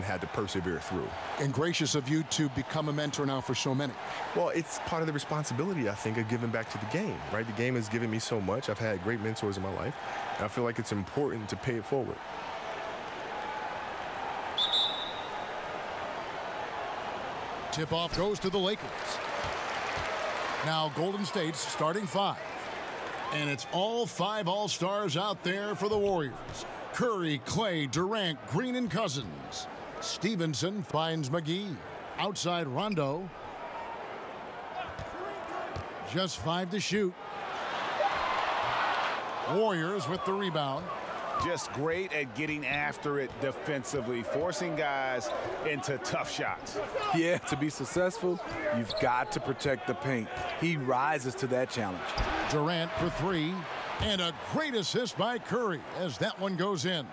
had to persevere through. And gracious of you to become a mentor now for so many. Well, it's part of the responsibility, I think, of giving back to the game, right? The game has given me so much. I've had great mentors in my life, and I feel like it's important to pay it forward. Tip-off goes to the Lakers. Now Golden State's starting five. And it's all five All-Stars out there for the Warriors. Curry, Klay, Durant, Green, and Cousins. Stevenson finds Mcgee. Outside Rondo. Just 5 to shoot. Warriors with the rebound. Just great at getting after it defensively, forcing guys into tough shots. Yeah, to be successful, you've got to protect the paint. He rises to that challenge. Durant for 3. And a great assist by Curry as that one goes in.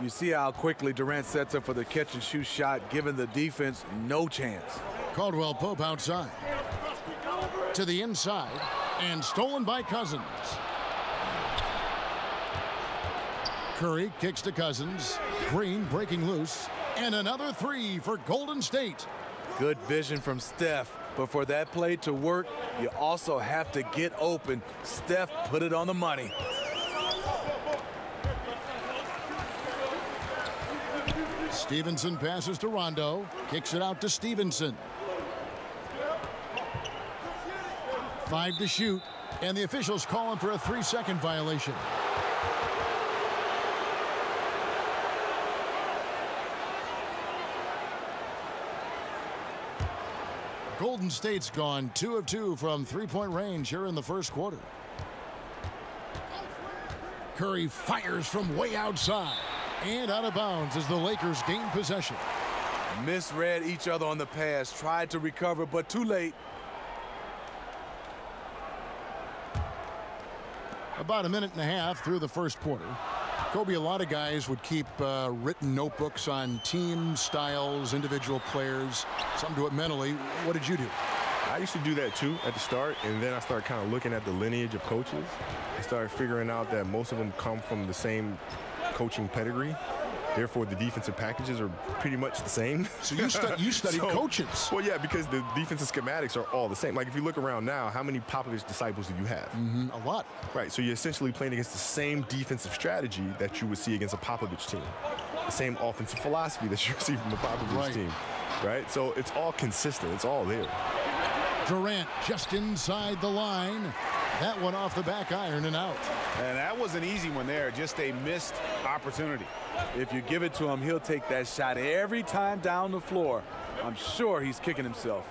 You see how quickly Durant sets up for the catch-and-shoot shot, giving the defense no chance. Caldwell Pope outside. To the inside. And stolen by Cousins. Curry kicks to Cousins. Green breaking loose. And another 3 for Golden State. Good vision from Steph. But for that play to work, you also have to get open. Steph put it on the money. Stevenson passes to Rondo. Kicks it out to Stevenson. 5 to shoot. And the officials calling for a 3-second violation. Golden State's gone 2 of 2 from three-point range here in the first quarter. Curry fires from way outside and out of bounds as the Lakers gain possession. Misread each other on the pass, tried to recover, but too late. About a minute and a half through the first quarter. Kobe, a lot of guys would keep written notebooks on team styles, individual players. Some do it mentally. What did you do? I used to do that too at the start, and then I started kind of looking at the lineage of coaches. I started figuring out that most of them come from the same coaching pedigree. Therefore, the defensive packages are pretty much the same. So you studied coaches. Well, yeah, because the defensive schematics are all the same. Like, if you look around now, how many Popovich disciples do you have? A lot. Right, so you're essentially playing against the same defensive strategy that you would see against a Popovich team. The same offensive philosophy that you would see from a Popovich team. Right, so it's all consistent. It's all there. Durant just inside the line. That one off the back iron and out. And that was an easy one there, just a missed opportunity. If you give it to him, he'll take that shot every time down the floor. I'm sure he's kicking himself.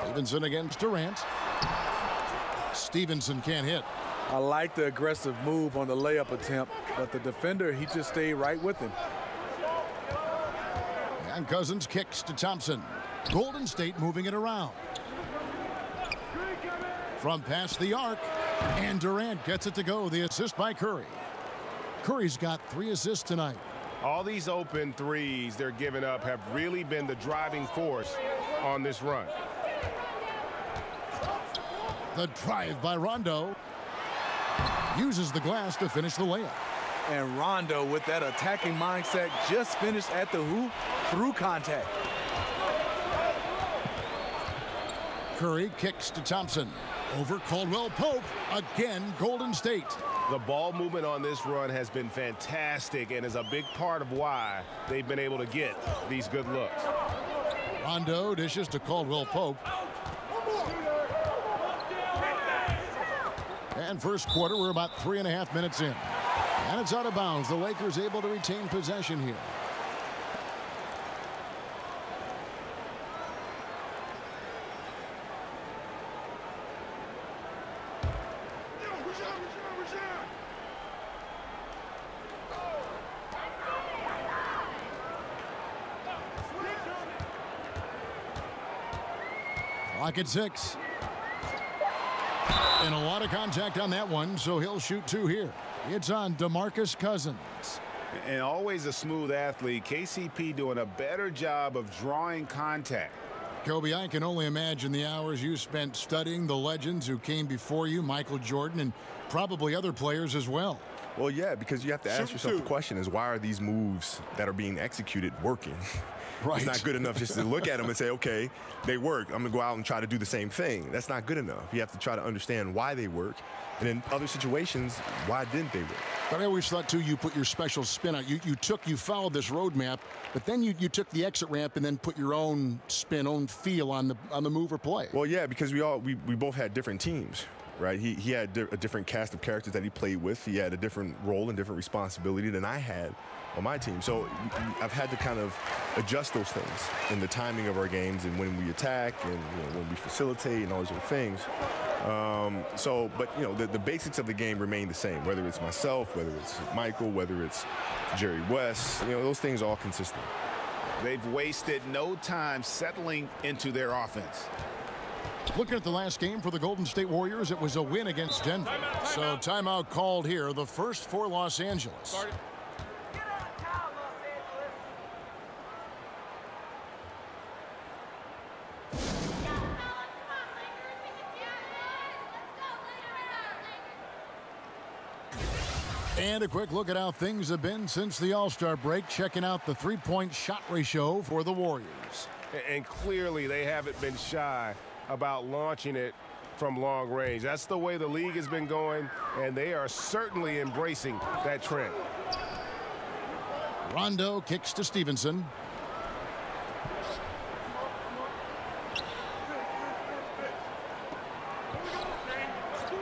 Stevenson against Durant. Stevenson can't hit. I like the aggressive move on the layup attempt, but the defender, he just stayed right with him. And Cousins kicks to Thompson. Golden State moving it around. From past the arc, and Durant gets it to go. The assist by Curry. Curry's got 3 assists tonight. All these open threes they're giving up have really been the driving force on this run. The drive by Rondo. Uses the glass to finish the layup. And Rondo, with that attacking mindset, just finished at the hoop through contact. Curry kicks to Thompson. Over Caldwell Pope. Again, Golden State. The ball movement on this run has been fantastic and is a big part of why they've been able to get these good looks. Rondo dishes to Caldwell Pope. And first quarter, we're about 3.5 minutes in. And it's out of bounds. The Lakers able to retain possession here. Clock at 6. And a lot of contact on that one, so he'll shoot 2 here. It's on DeMarcus Cousins. And always a smooth athlete. KCP doing a better job of drawing contact. Kobe, I can only imagine the hours you spent studying the legends who came before you, Michael Jordan, and probably other players as well. Well, yeah, because you have to ask yourself the question is, why are these moves that are being executed working? Right. It's not good enough just to look at them and say, okay, they work. I'm going to go out and try to do the same thing. That's not good enough. You have to try to understand why they work. And in other situations, why didn't they work? But I always thought, too, you put your special spin on it. You followed this roadmap, but then you took the exit ramp and then put your own spin, own feel on the move or play. Well, yeah, because we both had different teams. Right, he had a different cast of characters that he played with. He had a different role and different responsibility than I had on my team. So I've had to kind of adjust those things in the timing of our games and when we attack and when we facilitate and all those other things. But the basics of the game remain the same. Whether it's myself, whether it's Michael, whether it's Jerry West, those things are all consistent. They've wasted no time settling into their offense. Looking at the last game for the Golden State Warriors, it was a win against Denver. So timeout called here, the first for Los Angeles. And a quick look at how things have been since the All-Star break, checking out the three-point shot ratio for the Warriors. And clearly they haven't been shy about launching it from long range. That's the way the league has been going, and they are certainly embracing that trend. Rondo kicks to Stevenson.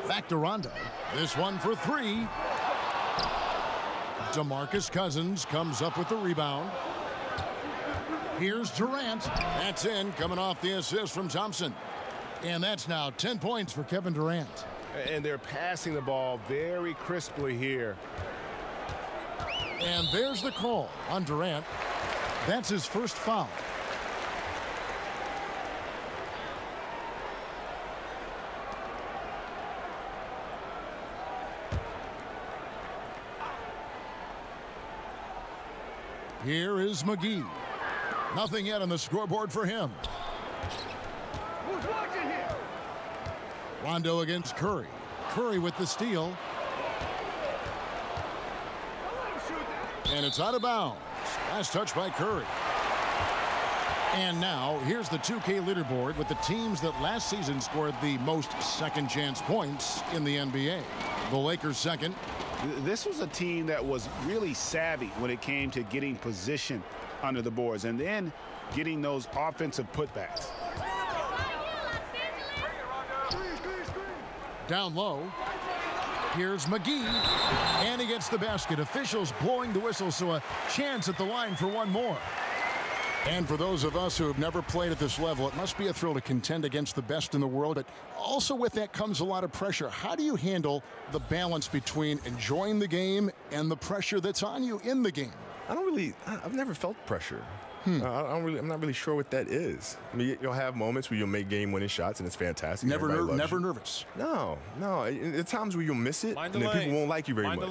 Back to Rondo. This one for three. DeMarcus Cousins comes up with the rebound. Here's Durant. That's in, coming off the assist from Thompson. And that's now 10 points for Kevin Durant. And they're passing the ball very crisply here. And there's the call on Durant. That's his first foul. Here is Mcgee. Nothing yet on the scoreboard for him. Who's watching here? Rondo against Curry. Curry with the steal. And it's out of bounds. Last touch by Curry. And now, here's the 2K leaderboard with the teams that last season scored the most second chance points in the NBA. The Lakers second. This was a team that was really savvy when it came to getting position under the boards and then getting those offensive putbacks. Down low. Here's Mcgee. And he gets the basket. Officials blowing the whistle, so a chance at the line for one more. And for those of us who have never played at this level, it must be a thrill to contend against the best in the world. But also with that comes a lot of pressure. How do you handle the balance between enjoying the game and the pressure that's on you in the game? I've never felt pressure. I'm not really sure what that is. I mean, you'll have moments where you'll make game-winning shots, and it's fantastic. Never nervous. No. At times where you'll miss it, and then people won't like you very much.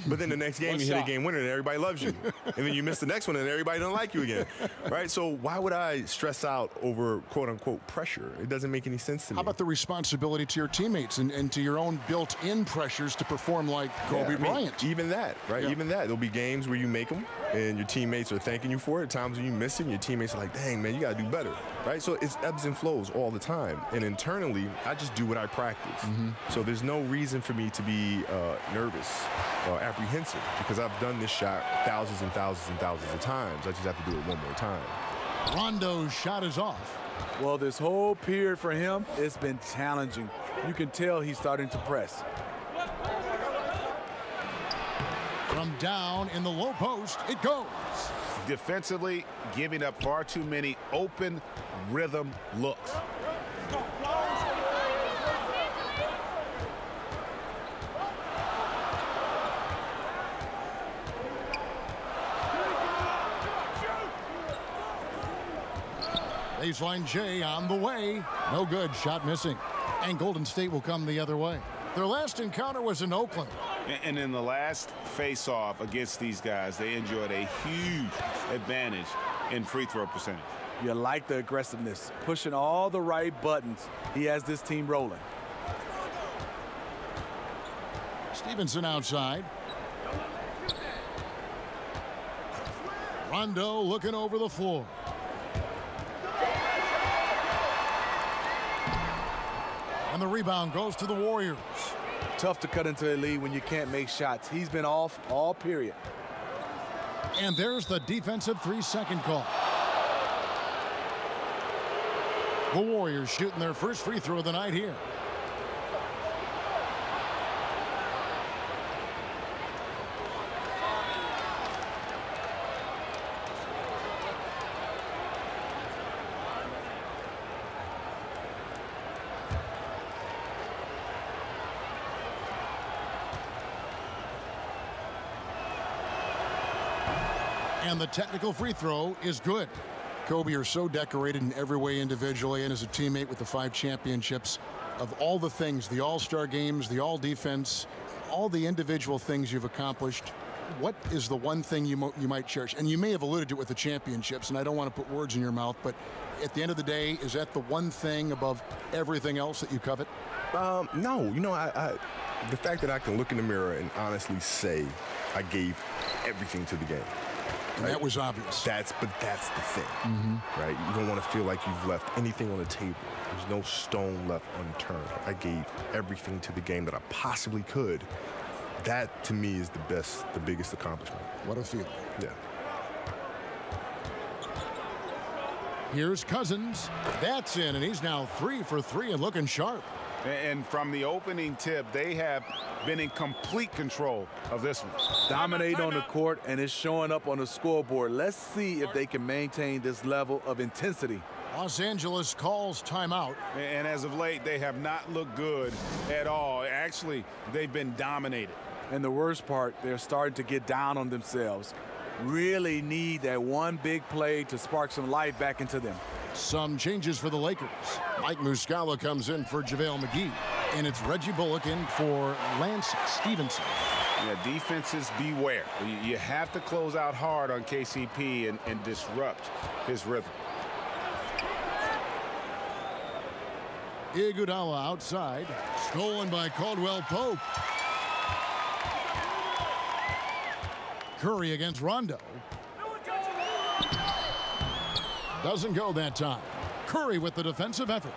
But then the next game, you hit a game winner, and everybody loves you. And then you miss the next one, and everybody don't like you again. Right? So why would I stress out over quote-unquote pressure? It doesn't make any sense to me. How about the responsibility to your teammates and to your own built-in pressures to perform like Kobe Bryant? Even that, right? Yeah. Even that. There'll be games where you make them, and your teammates are thanking you for it. Times when you miss it, and your teammates are like, dang, man, you got to do better, right? So it's ebbs and flows all the time. And internally, I just do what I practice. So there's no reason for me to be nervous or apprehensive because I've done this shot thousands and thousands and thousands of times. I just have to do it one more time. Rondo's shot is off. Well, this whole period for him, it's been challenging. You can tell he's starting to press. From down in the low post, it goes. Defensively, giving up far too many open rhythm looks. Baseline J on the way. No good. Shot missing. And Golden State will come the other way. Their last encounter was in Oakland. And in the last face-off against these guys, they enjoyed a huge advantage in free throw percentage. You like the aggressiveness, pushing all the right buttons. He has this team rolling. Stevenson outside. Rondo looking over the floor. And the rebound goes to the Warriors. Tough to cut into a lead when you can't make shots. He's been off all period. And there's the defensive 3-second call. The Warriors shooting their first free throw of the night here. And the technical free throw is good. Kobe, you're so decorated in every way individually and as a teammate with the 5 championships. Of all the things, the all-star games, the all-defense, all the individual things you've accomplished, what is the one thing you might cherish? And you may have alluded to it with the championships, and I don't want to put words in your mouth, but at the end of the day, is that the one thing above everything else that you covet? No. You know, the fact that I can look in the mirror and honestly say I gave everything to the game. And that was obvious. That's the thing, right? You don't want to feel like you've left anything on the table. There's no stone left unturned. I gave everything to the game that I possibly could. That, to me, is the biggest accomplishment. What a feeling. Yeah. Here's Cousins. That's in, and he's now 3 for 3 and looking sharp. And from the opening tip, they have been in complete control of this one. Dominate on the court, and it's showing up on the scoreboard. Let's see if they can maintain this level of intensity. Los Angeles calls timeout. And as of late, they have not looked good at all. Actually, they've been dominated. And the worst part, they're starting to get down on themselves. Really need that one big play to spark some life back into them. Some changes for the Lakers. Mike Muscala comes in for JaVale McGee. And it's Reggie Bullock in for Lance Stevenson. Yeah, defenses beware. You have to close out hard on KCP and disrupt his rhythm. Iguodala outside. Stolen by Caldwell Pope. Curry against Rondo. Doesn't go that time. Curry with the defensive effort.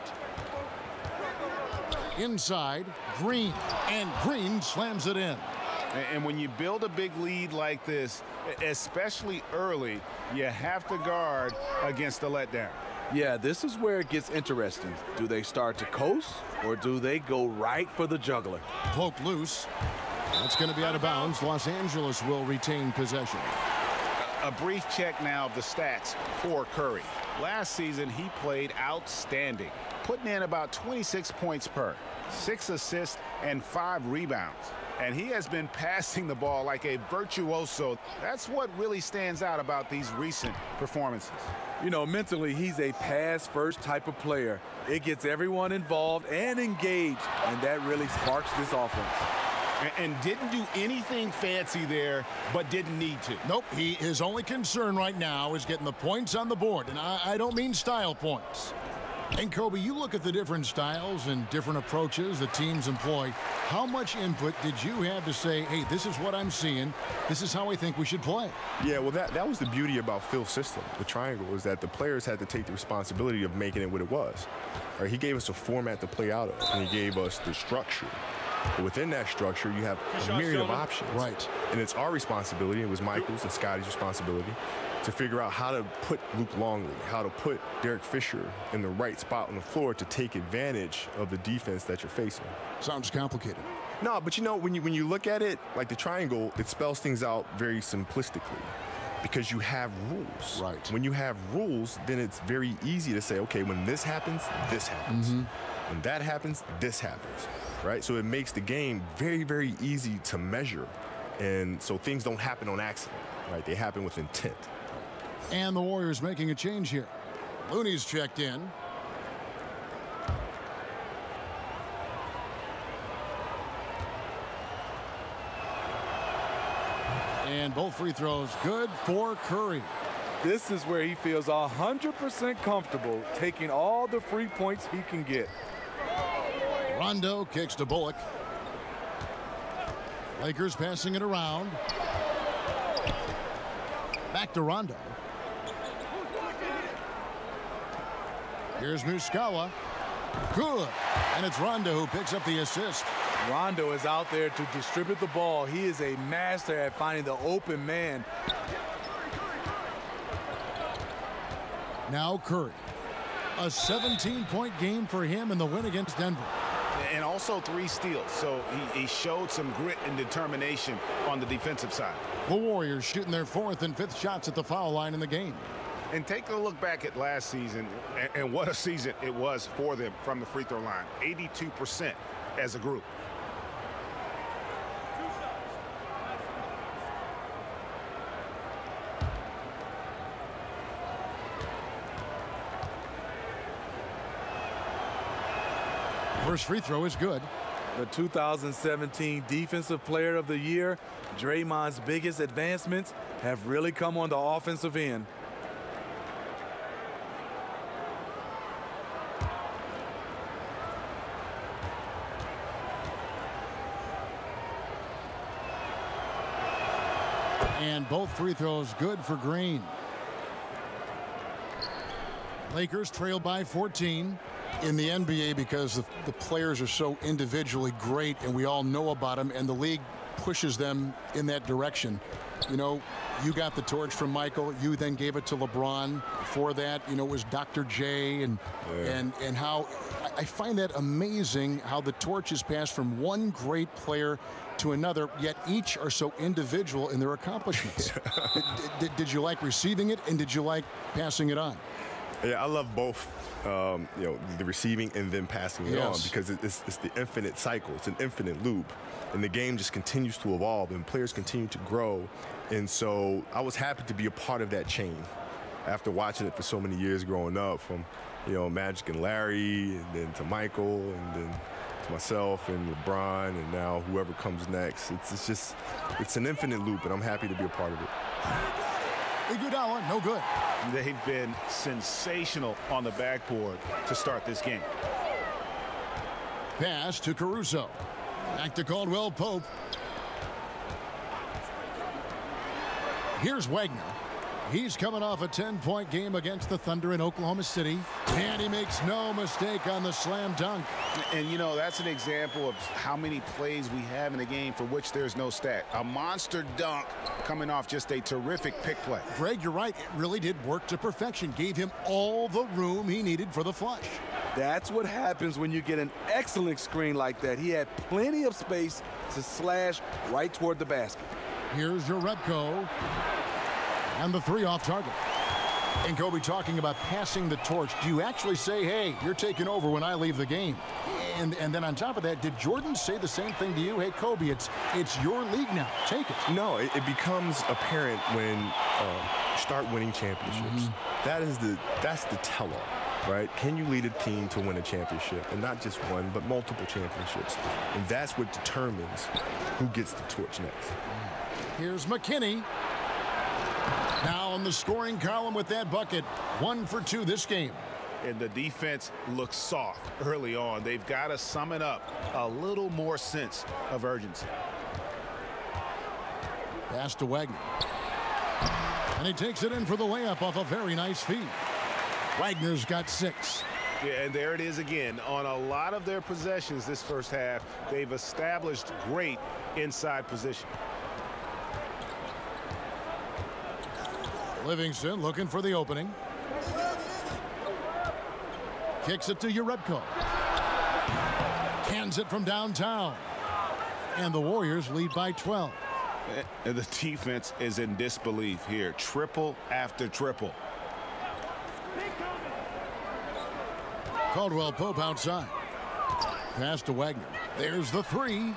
Inside, Green. And Green slams it in. And when you build a big lead like this, especially early, you have to guard against the letdown. Yeah, this is where it gets interesting. Do they start to coast, or do they go right for the juggler? Poke loose. That's going to be out of bounds. Los Angeles will retain possession. A brief check now of the stats for Curry. Last season, he played outstanding, putting in about 26 points per, 6 assists, and 5 rebounds. And he has been passing the ball like a virtuoso. That's what really stands out about these recent performances. You know, mentally, he's a pass-first type of player. It gets everyone involved and engaged, and that really sparks this offense. And didn't do anything fancy there, but didn't need to. Nope, his only concern right now is getting the points on the board, and I don't mean style points. And Kobe, you look at the different styles and different approaches the teams employ. How much input did you have to say, hey, this is what I'm seeing, this is how I think we should play? Yeah, well, that was the beauty about Phil's system, the triangle, was that the players had to take the responsibility of making it what it was. Right, he gave us a format to play out of, and he gave us the structure. But within that structure, you have a myriad of options. Right. And it's our responsibility, it was Michael's and Scotty's responsibility, to figure out how to put Luke Longley, how to put Derek Fisher in the right spot on the floor to take advantage of the defense that you're facing. Sounds complicated. No, but you know, when you look at it, like the triangle, it spells things out very simplistically because you have rules. Right. When you have rules, then it's very easy to say, okay, when this happens, this happens. When that happens, this happens. Right? So it makes the game very, very easy to measure. And so things don't happen on accident, right? They happen with intent. And the Warriors making a change here. Looney's checked in. And both free throws good for Curry. This is where he feels 100% comfortable taking all the free points he can get. Rondo kicks to Bullock. Lakers passing it around. Back to Rondo. Here's Muscala. Good. And it's Rondo who picks up the assist. Rondo is out there to distribute the ball. He is a master at finding the open man. Now Curry. A 17-point game for him in the win against Denver. And also 3 steals, so he showed some grit and determination on the defensive side. The Warriors shooting their 4th and 5th shots at the foul line in the game. And take a look back at last season, and what a season it was for them from the free throw line. 82% as a group. First free throw is good. The 2017 Defensive Player of the Year, Draymond's biggest advancements have really come on the offensive end. And both free throws good for Green. Lakers trail by 14. In the NBA, because the players are so individually great and we all know about them, and the league pushes them in that direction. You know, you got the torch from Michael. You then gave it to LeBron. Before that, you know, it was Dr. J. And how I find that amazing how the torch is passed from one great player to another, yet each are so individual in their accomplishments. Did you like receiving it, and did you like passing it on? Yeah, I love both. You know, the receiving and then passing it on, because it's the infinite cycle. It's an infinite loop, and the game just continues to evolve, and players continue to grow. And so I was happy to be a part of that chain after watching it for so many years growing up, from, you know, Magic and Larry, and then to Michael, and then to myself and LeBron, and now whoever comes next. It's an infinite loop, and I'm happy to be a part of it. Iguodala, no good. They've been sensational on the backboard to start this game. Pass to Caruso. Back to Caldwell Pope. Here's Wagner. He's coming off a 10-point game against the Thunder in Oklahoma City. And he makes no mistake on the slam dunk. And, you know, that's an example of how many plays we have in a game for which there's no stat. A monster dunk coming off just a terrific pick play. Greg, you're right. It really did work to perfection. Gave him all the room he needed for the flush. That's what happens when you get an excellent screen like that. He had plenty of space to slash right toward the basket. Here's your Rebko. And the 3 off target. And Kobe, talking about passing the torch, do you actually say, hey, you're taking over when I leave the game? And then on top of that, did Jordan say the same thing to you? Hey, Kobe, it's your league now. Take it. No, it becomes apparent when you start winning championships. That's the tell-all, right? Can you lead a team to win a championship? And not just one, but multiple championships. And that's what determines who gets the torch next. Here's McKinney. Now on the scoring column with that bucket. 1 for 2 this game. And the defense looks soft early on. They've got to sum it up. A little more sense of urgency. Pass to Wagner. And he takes it in for the layup off a very nice feed. Wagner's got 6. Yeah, and there it is again. On a lot of their possessions this first half, they've established great inside position. Livingston looking for the opening. Kicks it to Urebko. Cans it from downtown. And the Warriors lead by 12. And the defense is in disbelief here. Triple after triple. Caldwell Pope outside. Pass to Wagner. There's the 3.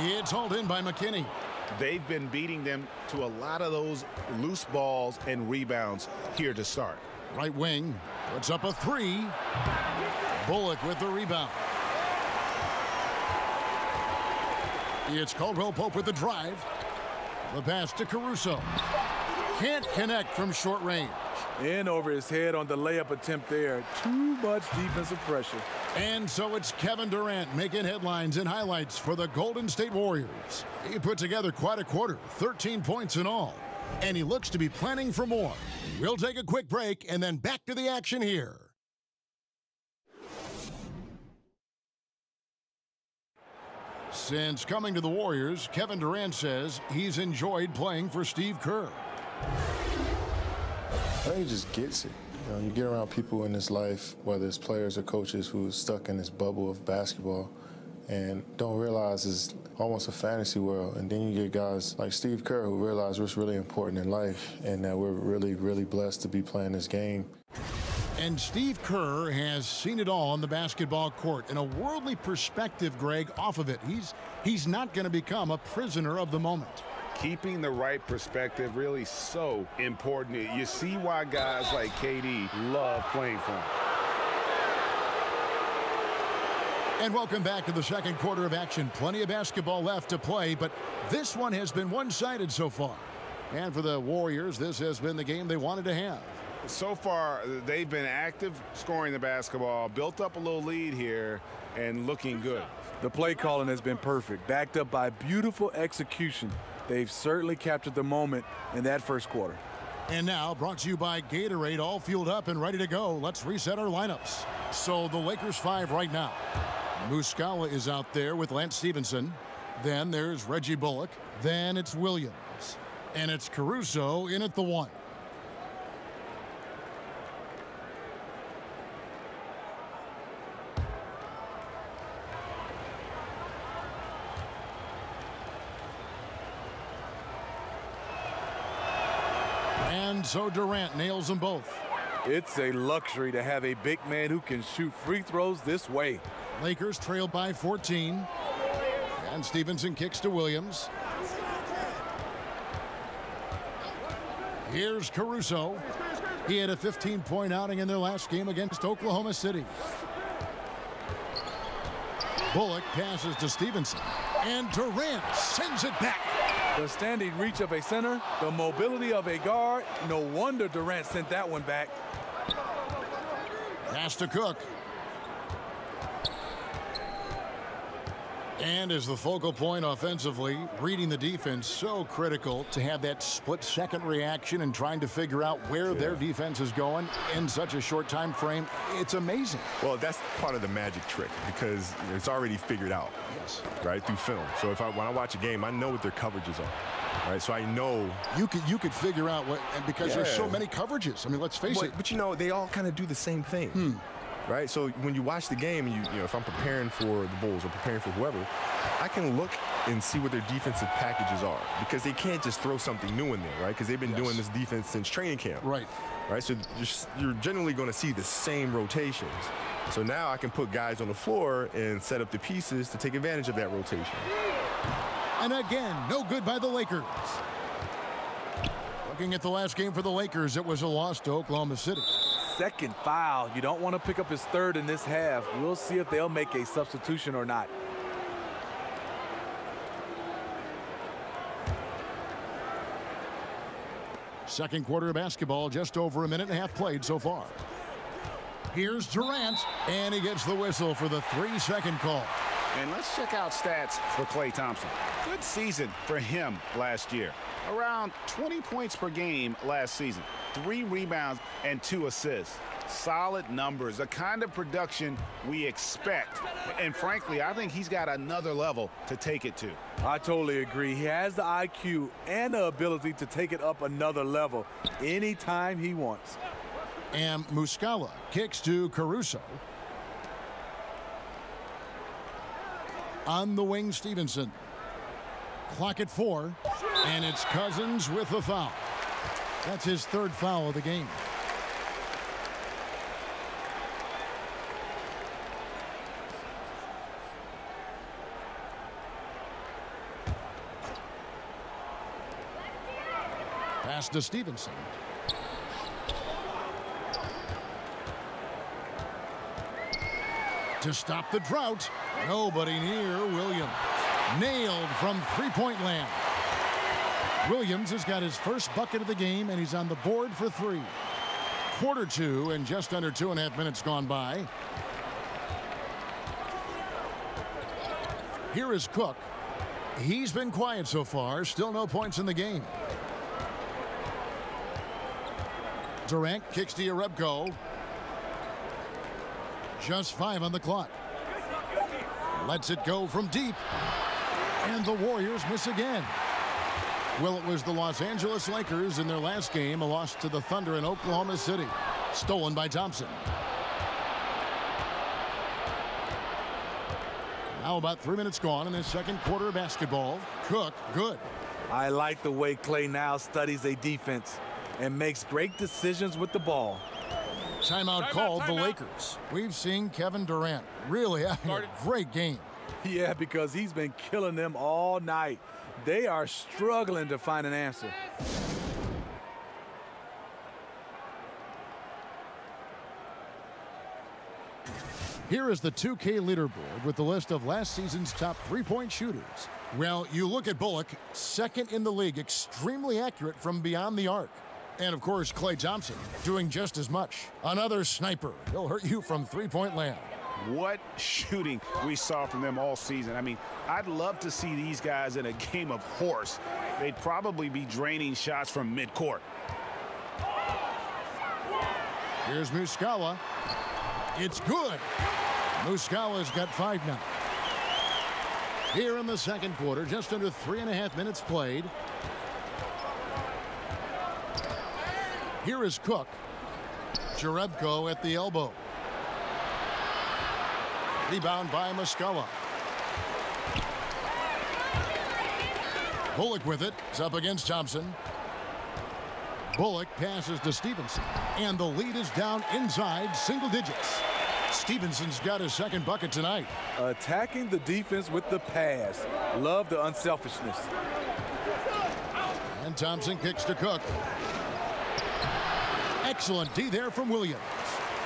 It's hauled in by McKinney. They've been beating them to a lot of those loose balls and rebounds here to start. Right wing puts up a 3. Bullock with the rebound. It's Caldwell Pope with the drive. The pass to Caruso. Can't connect from short range. In over his head on the layup attempt there. Too much defensive pressure. And so it's Kevin Durant making headlines and highlights for the Golden State Warriors. He put together quite a quarter, 13 points in all. and he looks to be planning for more. We'll take a quick break and then back to the action here. Since coming to the Warriors, Kevin Durant says he's enjoyed playing for Steve Kerr. I think he just gets it. You know, you get around people in this life, whether it's players or coaches, who's stuck in this bubble of basketball and don't realize it's almost a fantasy world. And then you get guys like Steve Kerr who realize what's really important in life and that we're really, really blessed to be playing this game. And Steve Kerr has seen it all on the basketball court. In a worldly perspective, Greg, off of it, he's not going to become a prisoner of the moment. Keeping the right perspective really so important. You see why guys like KD love playing for him. And welcome back to the second quarter of action. Plenty of basketball left to play, but this one has been one-sided so far. And for the Warriors, this has been the game they wanted to have. So far, they've been active scoring the basketball, built up a little lead here, and looking good. The play calling has been perfect, backed up by beautiful execution. They've certainly captured the moment in that first quarter. And now, brought to you by Gatorade, all fueled up and ready to go. Let's reset our lineups. So the Lakers 5 right now. Muscala is out there with Lance Stevenson. Then there's Reggie Bullock. Then it's Williams. And it's Caruso in at the 1. And so Durant nails them both. It's a luxury to have a big man who can shoot free throws this way. Lakers trail by 14. And Stevenson kicks to Williams. Here's Caruso. He had a 15-point outing in their last game against Oklahoma City. Bullock passes to Stevenson. And Durant sends it back. The standing reach of a center, the mobility of a guard. No wonder Durant sent that one back. Pass to Cook. And as the focal point offensively, reading the defense, so critical to have that split-second reaction and trying to figure out where their defense is going in such a short time frame. It's amazing. Well, that's part of the magic trick because it's already figured out, Yes. right, through film. So when I watch a game, I know what their coverages are, right? So I know. You could figure out what, because there's so many coverages. I mean, let's face it. But, you know, they all kind of do the same thing. Right? So when you watch the game, you know, if I'm preparing for the Bulls or preparing for whoever, I can look and see what their defensive packages are because they can't just throw something new in there, right? Because they've been doing this defense since training camp. Right. Right? So you're generally going to see the same rotations. So now I can put guys on the floor and set up the pieces to take advantage of that rotation. And again, no good by the Lakers. Looking at the last game for the Lakers, it was a loss to Oklahoma City. Second foul. You don't want to pick up his third in this half. We'll see if they'll make a substitution or not. Second quarter of basketball, just over a minute and a half played so far. Here's Durant, and he gets the whistle for the 3-second call. And let's check out stats for Klay Thompson. Good season for him last year. Around 20 points per game last season. 3 rebounds and 2 assists. Solid numbers, the kind of production we expect. And frankly, I think he's got another level to take it to. I totally agree. He has the IQ and the ability to take it up another level anytime he wants. And Muscala kicks to Caruso. On the wing, Stevenson. Clock at 4. And it's Cousins with the foul. That's his 3rd foul of the game. Pass to Stevenson. To stop the drought, nobody near Williams. Nailed from three-point land. Williams has got his first bucket of the game, and he's on the board for 3. Quarter 2, and just under 2.5 minutes gone by. Here is Cook. He's been quiet so far. Still no points in the game. Durant kicks to Jerebko. Just 5 on the clock. Lets it go from deep. And the Warriors miss again. Well, it was the Los Angeles Lakers in their last game, a loss to the Thunder in Oklahoma City. Stolen by Thompson. Now about 3 minutes gone in the second quarter of basketball. Cook, good. I like the way Klay now studies a defense and makes great decisions with the ball. Timeout called the Lakers. We've seen Kevin Durant really having a great game. Yeah, because he's been killing them all night. They are struggling to find an answer. Here is the 2K leaderboard with the list of last season's top three-point shooters. Well, you look at Bullock, second in the league, extremely accurate from beyond the arc. And, of course, Klay Thompson doing just as much. Another sniper. He'll hurt you from three-point land. What shooting we saw from them all season. I mean, I'd love to see these guys in a game of horse. They'd probably be draining shots from midcourt. Here's Muscala. It's good. Muscala's got 5 now. Here in the second quarter, just under 3.5 minutes played. Here is Cook. Jerebko at the elbow. Rebound by Muscala. Bullock with it. It's up against Thompson. Bullock passes to Stevenson. And the lead is down inside single digits. Stevenson's got his second bucket tonight. Attacking the defense with the pass. Love the unselfishness. And Thompson kicks to Cook. Excellent D there from Williams.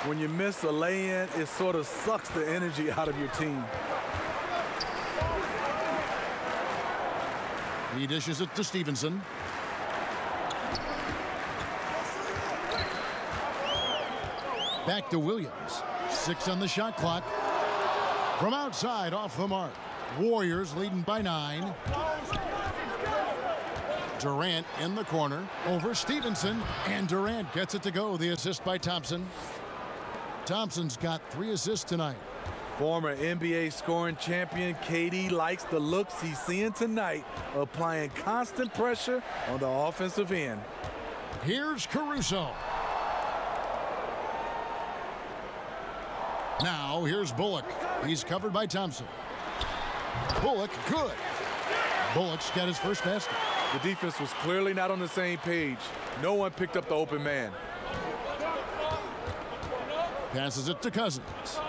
When you miss a lay-in, it sort of sucks the energy out of your team. He dishes it to Stevenson. Back to Williams. 6 on the shot clock. From outside, off the mark. Warriors leading by 9. Durant in the corner. Over Stevenson. And Durant gets it to go. The assist by Thompson. Thompson's got 3 assists tonight. Former NBA scoring champion KD likes the looks he's seeing tonight, applying constant pressure on the offensive end. Here's Caruso. Now here's Bullock. He's covered by Thompson. Bullock, good. Bullock's got his first basket. The defense was clearly not on the same page. No one picked up the open man. Passes it to Cousins.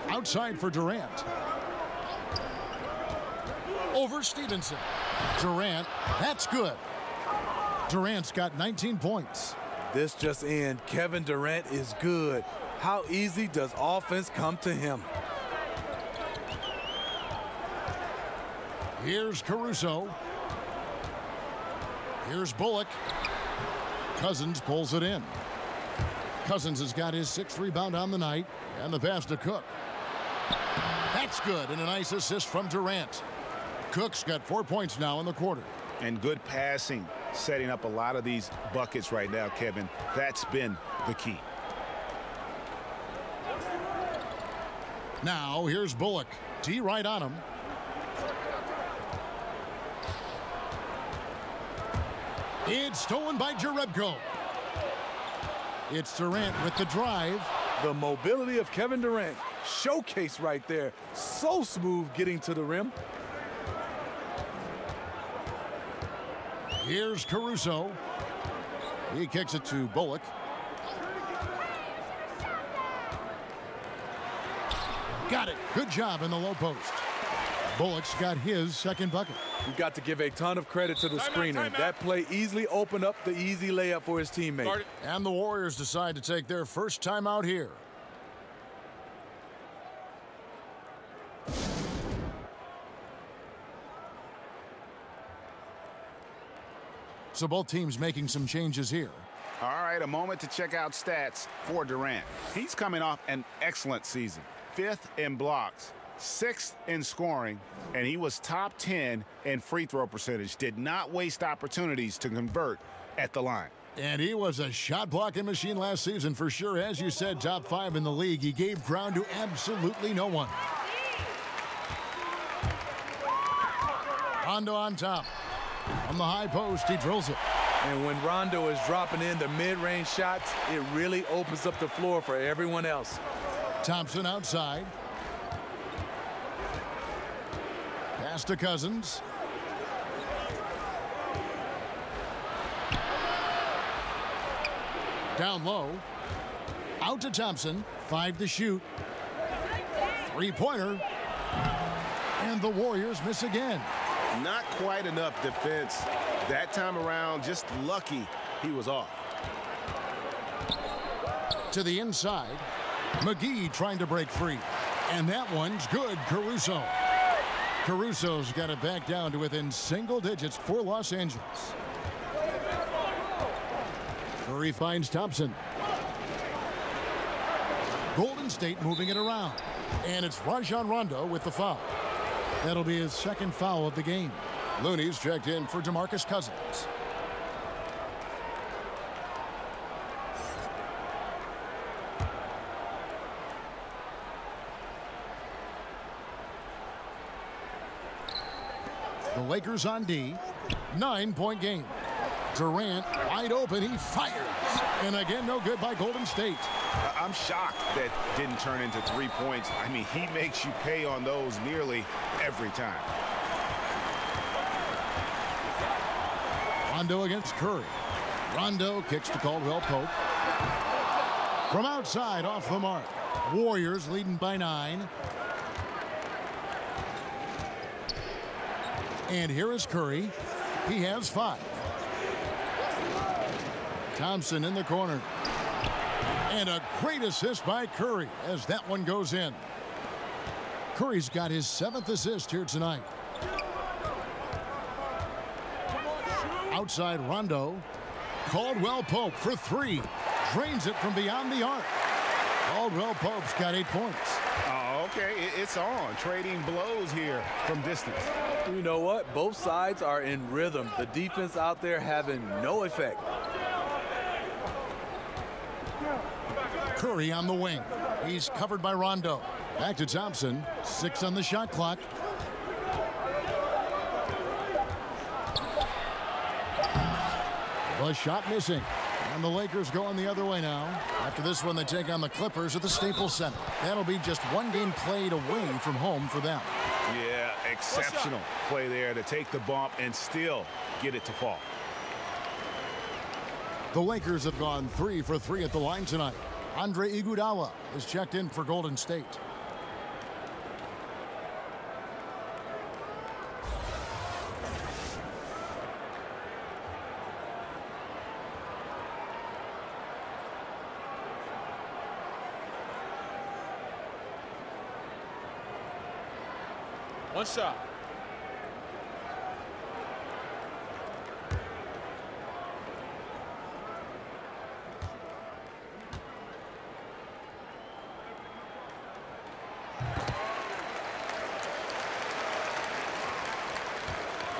Outside for Durant. Over Stevenson. Durant, that's good. Durant's got 19 points. This just in, Kevin Durant is good. How easy does offense come to him? Here's Caruso. Here's Bullock. Cousins pulls it in. Cousins has got his 6th rebound on the night, and the pass to Cook. That's good, and a nice assist from Durant. Cook's got 4 points now in the quarter. And good passing, setting up a lot of these buckets right now, Kevin. That's been the key. Now here's Bullock. T right on him. It's stolen by Jerebko. It's Durant with the drive. The mobility of Kevin Durant, showcase right there. So smooth getting to the rim. Here's Caruso. He kicks it to Bullock. Got it. Good job in the low post. Bullock's got his second bucket. You've got to give a ton of credit to the screener. That play easily opened up the easy layup for his teammate. And the Warriors decide to take their first timeout here. So both teams making some changes here. All right, a moment to check out stats for Durant. He's coming off an excellent season. 5th in blocks, 6th in scoring, and he was top 10 in free throw percentage. Did not waste opportunities to convert at the line. And he was a shot blocking machine last season for sure. As you said, top 5 in the league. He gave ground to absolutely no one. Rondo on top. On the high post, he drills it. And when Rondo is dropping in the mid-range shots, it really opens up the floor for everyone else. Thompson outside. Pass to Cousins. Down low. Out to Thompson. 5 to shoot. Three-pointer. And the Warriors miss again. Not quite enough defense that time around. Just lucky he was off. To the inside. Mcgee trying to break free. And that one's good. Caruso. Caruso's got it back down to within single digits for Los Angeles. Curry finds Thompson. Golden State moving it around. And it's Rajon Rondo with the foul. That'll be his 2nd foul of the game. Looney's checked in for DeMarcus Cousins. The Lakers on D. 9-point game. Durant wide open. He fires. And again, no good by Golden State. I'm shocked that didn't turn into 3 points. I mean, he makes you pay on those nearly every time. Rondo against Curry. Rondo kicks to Caldwell Pope. From outside, off the mark. Warriors leading by 9. And here is Curry. He has 5. Thompson in the corner. And a great assist by Curry as that one goes in. Curry's got his 7th assist here tonight. Outside Rondo. Caldwell Pope for 3. Drains it from beyond the arc. Caldwell Pope's got 8 points. Oh, okay, it's on. Trading blows here from distance. You know what? Both sides are in rhythm. The defense out there having no effect. Curry on the wing. He's covered by Rondo. Back to Thompson. 6 on the shot clock. The shot missing. And the Lakers going the other way now. After this one, they take on the Clippers at the Staples Center. That'll be just one game played away from home for them. Yeah, exceptional play there to take the bump and still get it to fall. The Lakers have gone 3 for 3 at the line tonight. Andre Iguodala is checked in for Golden State. One shot.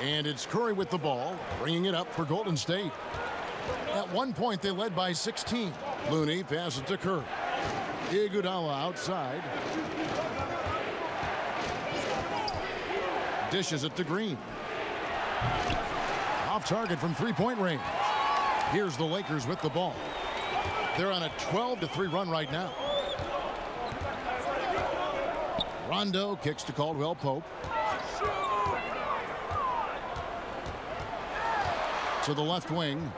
And it's Curry with the ball, bringing it up for Golden State. At one point, they led by 16. Looney passes to Curry. Iguodala outside. Dishes it to Green. Off target from three-point range. Here's the Lakers with the ball. They're on a 12-3 run right now. Rondo kicks to Caldwell Pope. To the left wing.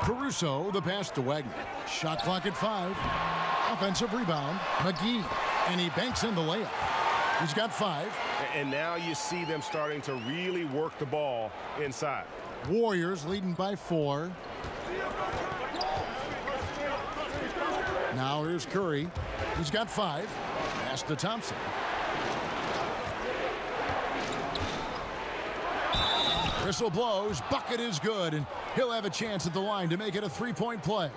Caruso, the pass to Wagner. Shot clock at 5. Offensive rebound. Mcgee. And he banks in the layup. He's got 5. And now you see them starting to really work the ball inside. Warriors leading by 4. Now here's Curry. He's got 5. Pass to Thompson. Whistle blows. Bucket is good. And he'll have a chance at the line to make it a 3-point play.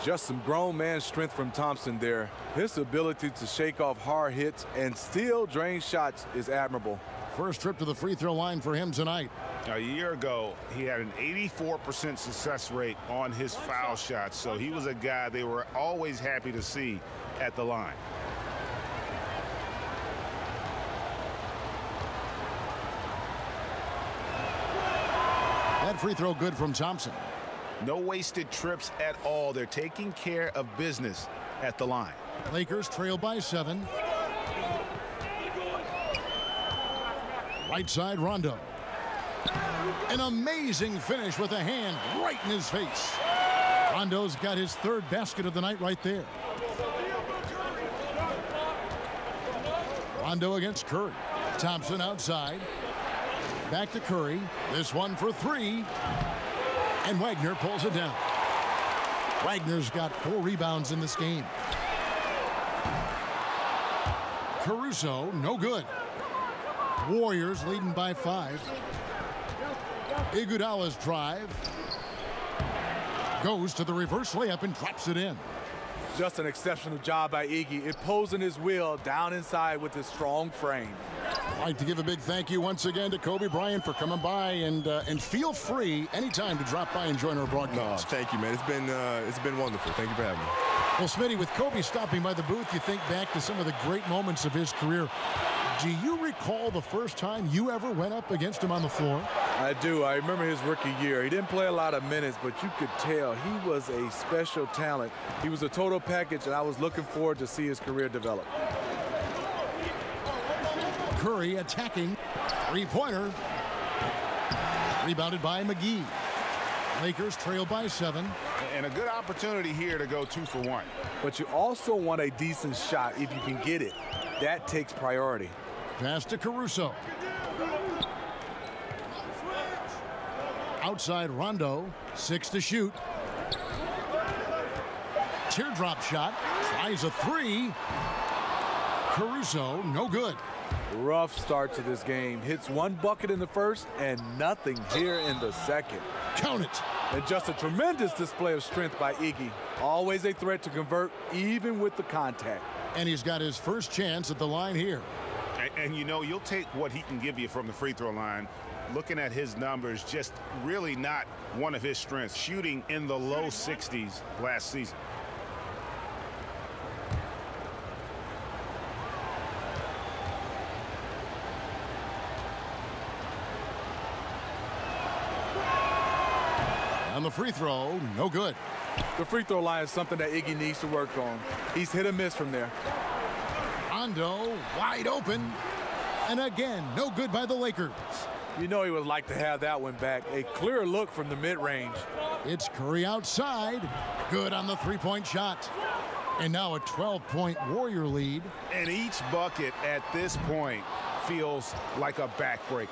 Just some grown man strength from Thompson there. His ability to shake off hard hits and still drain shots is admirable. First trip to the free throw line for him tonight. A year ago, he had an 84% success rate on his foul shots, so he was a guy they were always happy to see at the line. That free throw good from Thompson. No wasted trips at all. They're taking care of business at the line. Lakers trail by 7. Right side, Rondo. An amazing finish with a hand right in his face. Rondo's got his 3rd basket of the night right there. Rondo against Curry. Thompson outside. Back to Curry. This one for 3. And Wagner pulls it down. Wagner's got 4 rebounds in this game. Caruso, no good. Warriors leading by 5. Iguodala's drive. Goes to the reverse layup and drops it in. Just an exceptional job by Iggy, imposing his will down inside with his strong frame. I'd like to give a big thank you once again to Kobe Bryant for coming by, and feel free anytime to drop by and join our broadcast. No, thank you, man. It's been wonderful. Thank you for having me. Well, Smitty, with Kobe stopping by the booth, you think back to some of the great moments of his career. Do you recall the first time you ever went up against him on the floor? I do. I remember his rookie year. He didn't play a lot of minutes, but you could tell he was a special talent. He was a total package, and I was looking forward to see his career develop. Curry attacking. 3-pointer. Rebounded by Mcgee. Lakers trail by 7. And a good opportunity here to go 2 for 1. But you also want a decent shot if you can get it. That takes priority. Pass to Caruso. Outside Rondo. 6 to shoot. Teardrop shot. Tries a 3. Caruso, no good. Rough start to this game. Hits 1 bucket in the first and nothing here in the second. Count it. And just a tremendous display of strength by Iggy. Always a threat to convert, even with the contact. And he's got his first chance at the line here. And you know, you'll take what he can give you from the free throw line. Looking at his numbers, just really not one of his strengths. Shooting in the low 60s last season. On the free throw, no good. The free throw line is something that Iggy needs to work on. He's hit or miss from there. Rondo wide open. And again, no good by the Lakers. You know he would like to have that one back. A clear look from the mid-range. It's Curry outside. Good on the 3-point shot. And now a 12-point Warrior lead. And each bucket at this point feels like a backbreaker.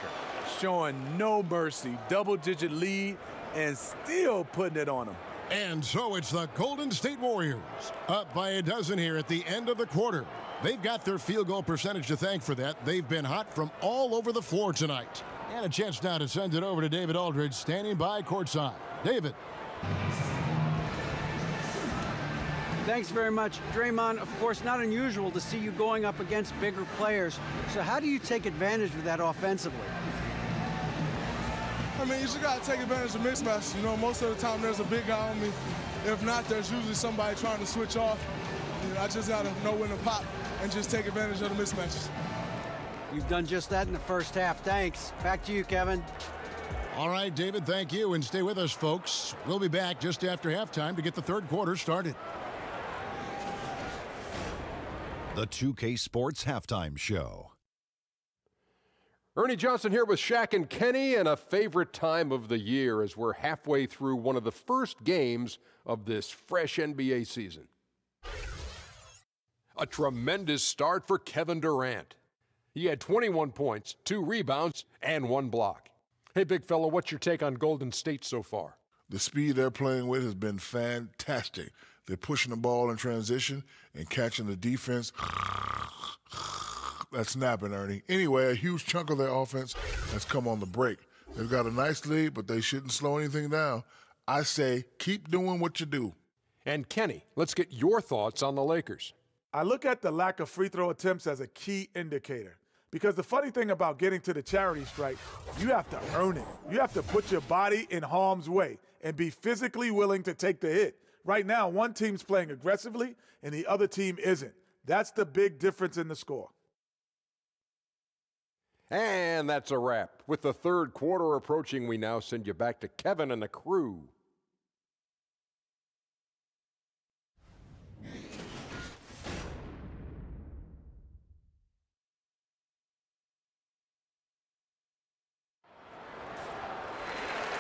Showing no mercy. Double-digit lead and still putting it on them. And so it's the Golden State Warriors up by a dozen here at the end of the quarter. They've got their field goal percentage to thank for that. They've been hot from all over the floor tonight. And a chance now to send it over to David Aldridge, standing by courtside. David. Thanks very much, Draymond. Of course, not unusual to see you going up against bigger players. So how do you take advantage of that offensively? I mean, you just got to take advantage of mismatches. You know, most of the time there's a big guy on me. If not, there's usually somebody trying to switch off. You know, I just got to know when to pop and just take advantage of the mismatches. You've done just that in the first half. Thanks. Back to you, Kevin. All right, David, thank you. And stay with us, folks. We'll be back just after halftime to get the third quarter started. The 2K Sports Halftime Show. Ernie Johnson here with Shaq and Kenny, and a favorite time of the year as we're halfway through one of the first games of this fresh NBA season. A tremendous start for Kevin Durant. He had 21 points, 2 rebounds, and 1 block. Hey, big fella, what's your take on Golden State so far? The speed they're playing with has been fantastic. They're pushing the ball in transition and catching the defense. That's snapping, Ernie. Anyway, a huge chunk of their offense has come on the break. They've got a nice lead, but they shouldn't slow anything down. I say keep doing what you do. And Kenny, let's get your thoughts on the Lakers. I look at the lack of free throw attempts as a key indicator. Because the funny thing about getting to the charity stripe, you have to earn it. You have to put your body in harm's way and be physically willing to take the hit. Right now, one team's playing aggressively and the other team isn't. That's the big difference in the score. And that's a wrap. With the third quarter approaching, we now send you back to Kevin and the crew.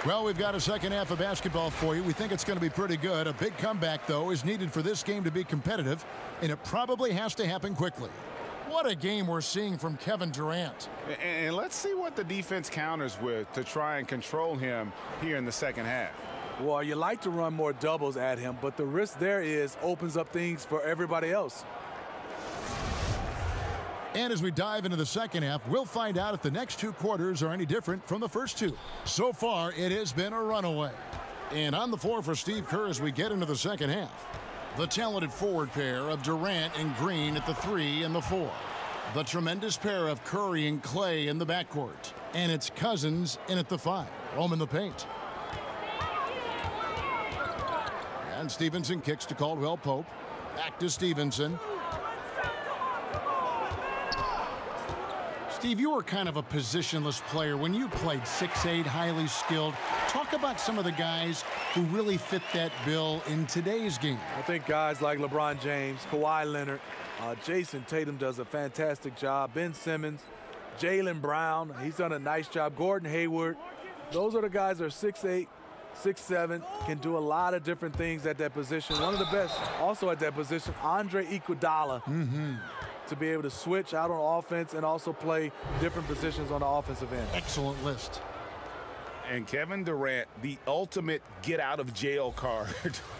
Well, we've got a second half of basketball for you. We think it's going to be pretty good. A big comeback, though, is needed for this game to be competitive, and it probably has to happen quickly. What a game we're seeing from Kevin Durant. And let's see what the defense counters with to try and control him here in the second half. Well, you like to run more doubles at him, but the risk there is opens up things for everybody else. And as we dive into the second half, we'll find out if the next two quarters are any different from the first two. So far, it has been a runaway. And on the floor for Steve Kerr as we get into the second half. The talented forward pair of Durant and Green at the 3 and the 4. The tremendous pair of Curry and Klay in the backcourt. And it's Cousins in at the 5. Home in the paint. And Stevenson kicks to Caldwell Pope. Back to Stevenson. Steve, you were kind of a positionless player when you played 6'8", highly skilled. Talk about some of the guys who really fit that bill in today's game. I think guys like LeBron James, Kawhi Leonard, Jason Tatum does a fantastic job. Ben Simmons, Jaylen Brown, he's done a nice job. Gordon Hayward. Those are the guys that are 6'8", 6'7", can do a lot of different things at that position. One of the best also at that position, Andre Iguodala. To be able to switch out on offense and also play different positions on the offensive end. Excellent list. And Kevin Durant, the ultimate get-out-of-jail card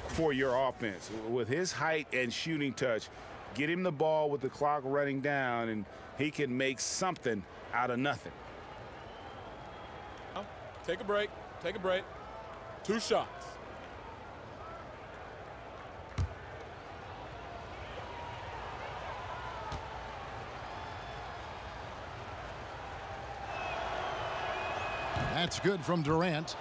for your offense. With his height and shooting touch, get him the ball with the clock running down, and he can make something out of nothing. Take a break. Take a break. 2 shots. That's good from Durant.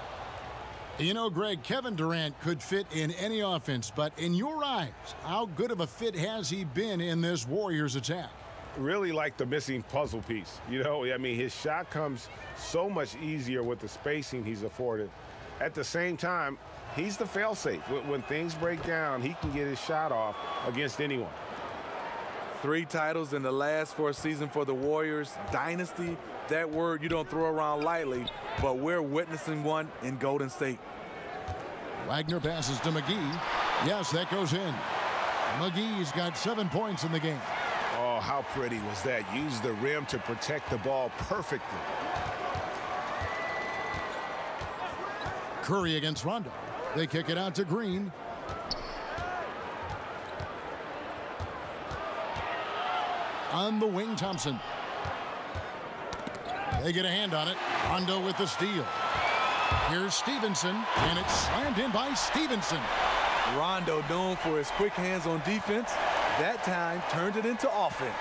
You know, Greg, Kevin Durant could fit in any offense, but in your eyes, how good of a fit has he been in this Warriors attack? Really like the missing puzzle piece. You know, I mean, his shot comes so much easier with the spacing he's afforded. At the same time, he's the fail-safe. When things break down, he can get his shot off against anyone. 3 titles in the last 4 seasons for the Warriors. Dynasty, that word you don't throw around lightly, but we're witnessing one in Golden State. Wagner passes to Mcgee. Yes, that goes in. McGee's got 7 points in the game. Oh, how pretty was that? Used the rim to protect the ball perfectly. Curry against Rondo. They kick it out to Green. On the wing, Thompson. They get a hand on it. Rondo with the steal. Here's Stevenson, and it's slammed in by Stevenson. Rondo, known for his quick hands on defense, that time turned it into offense.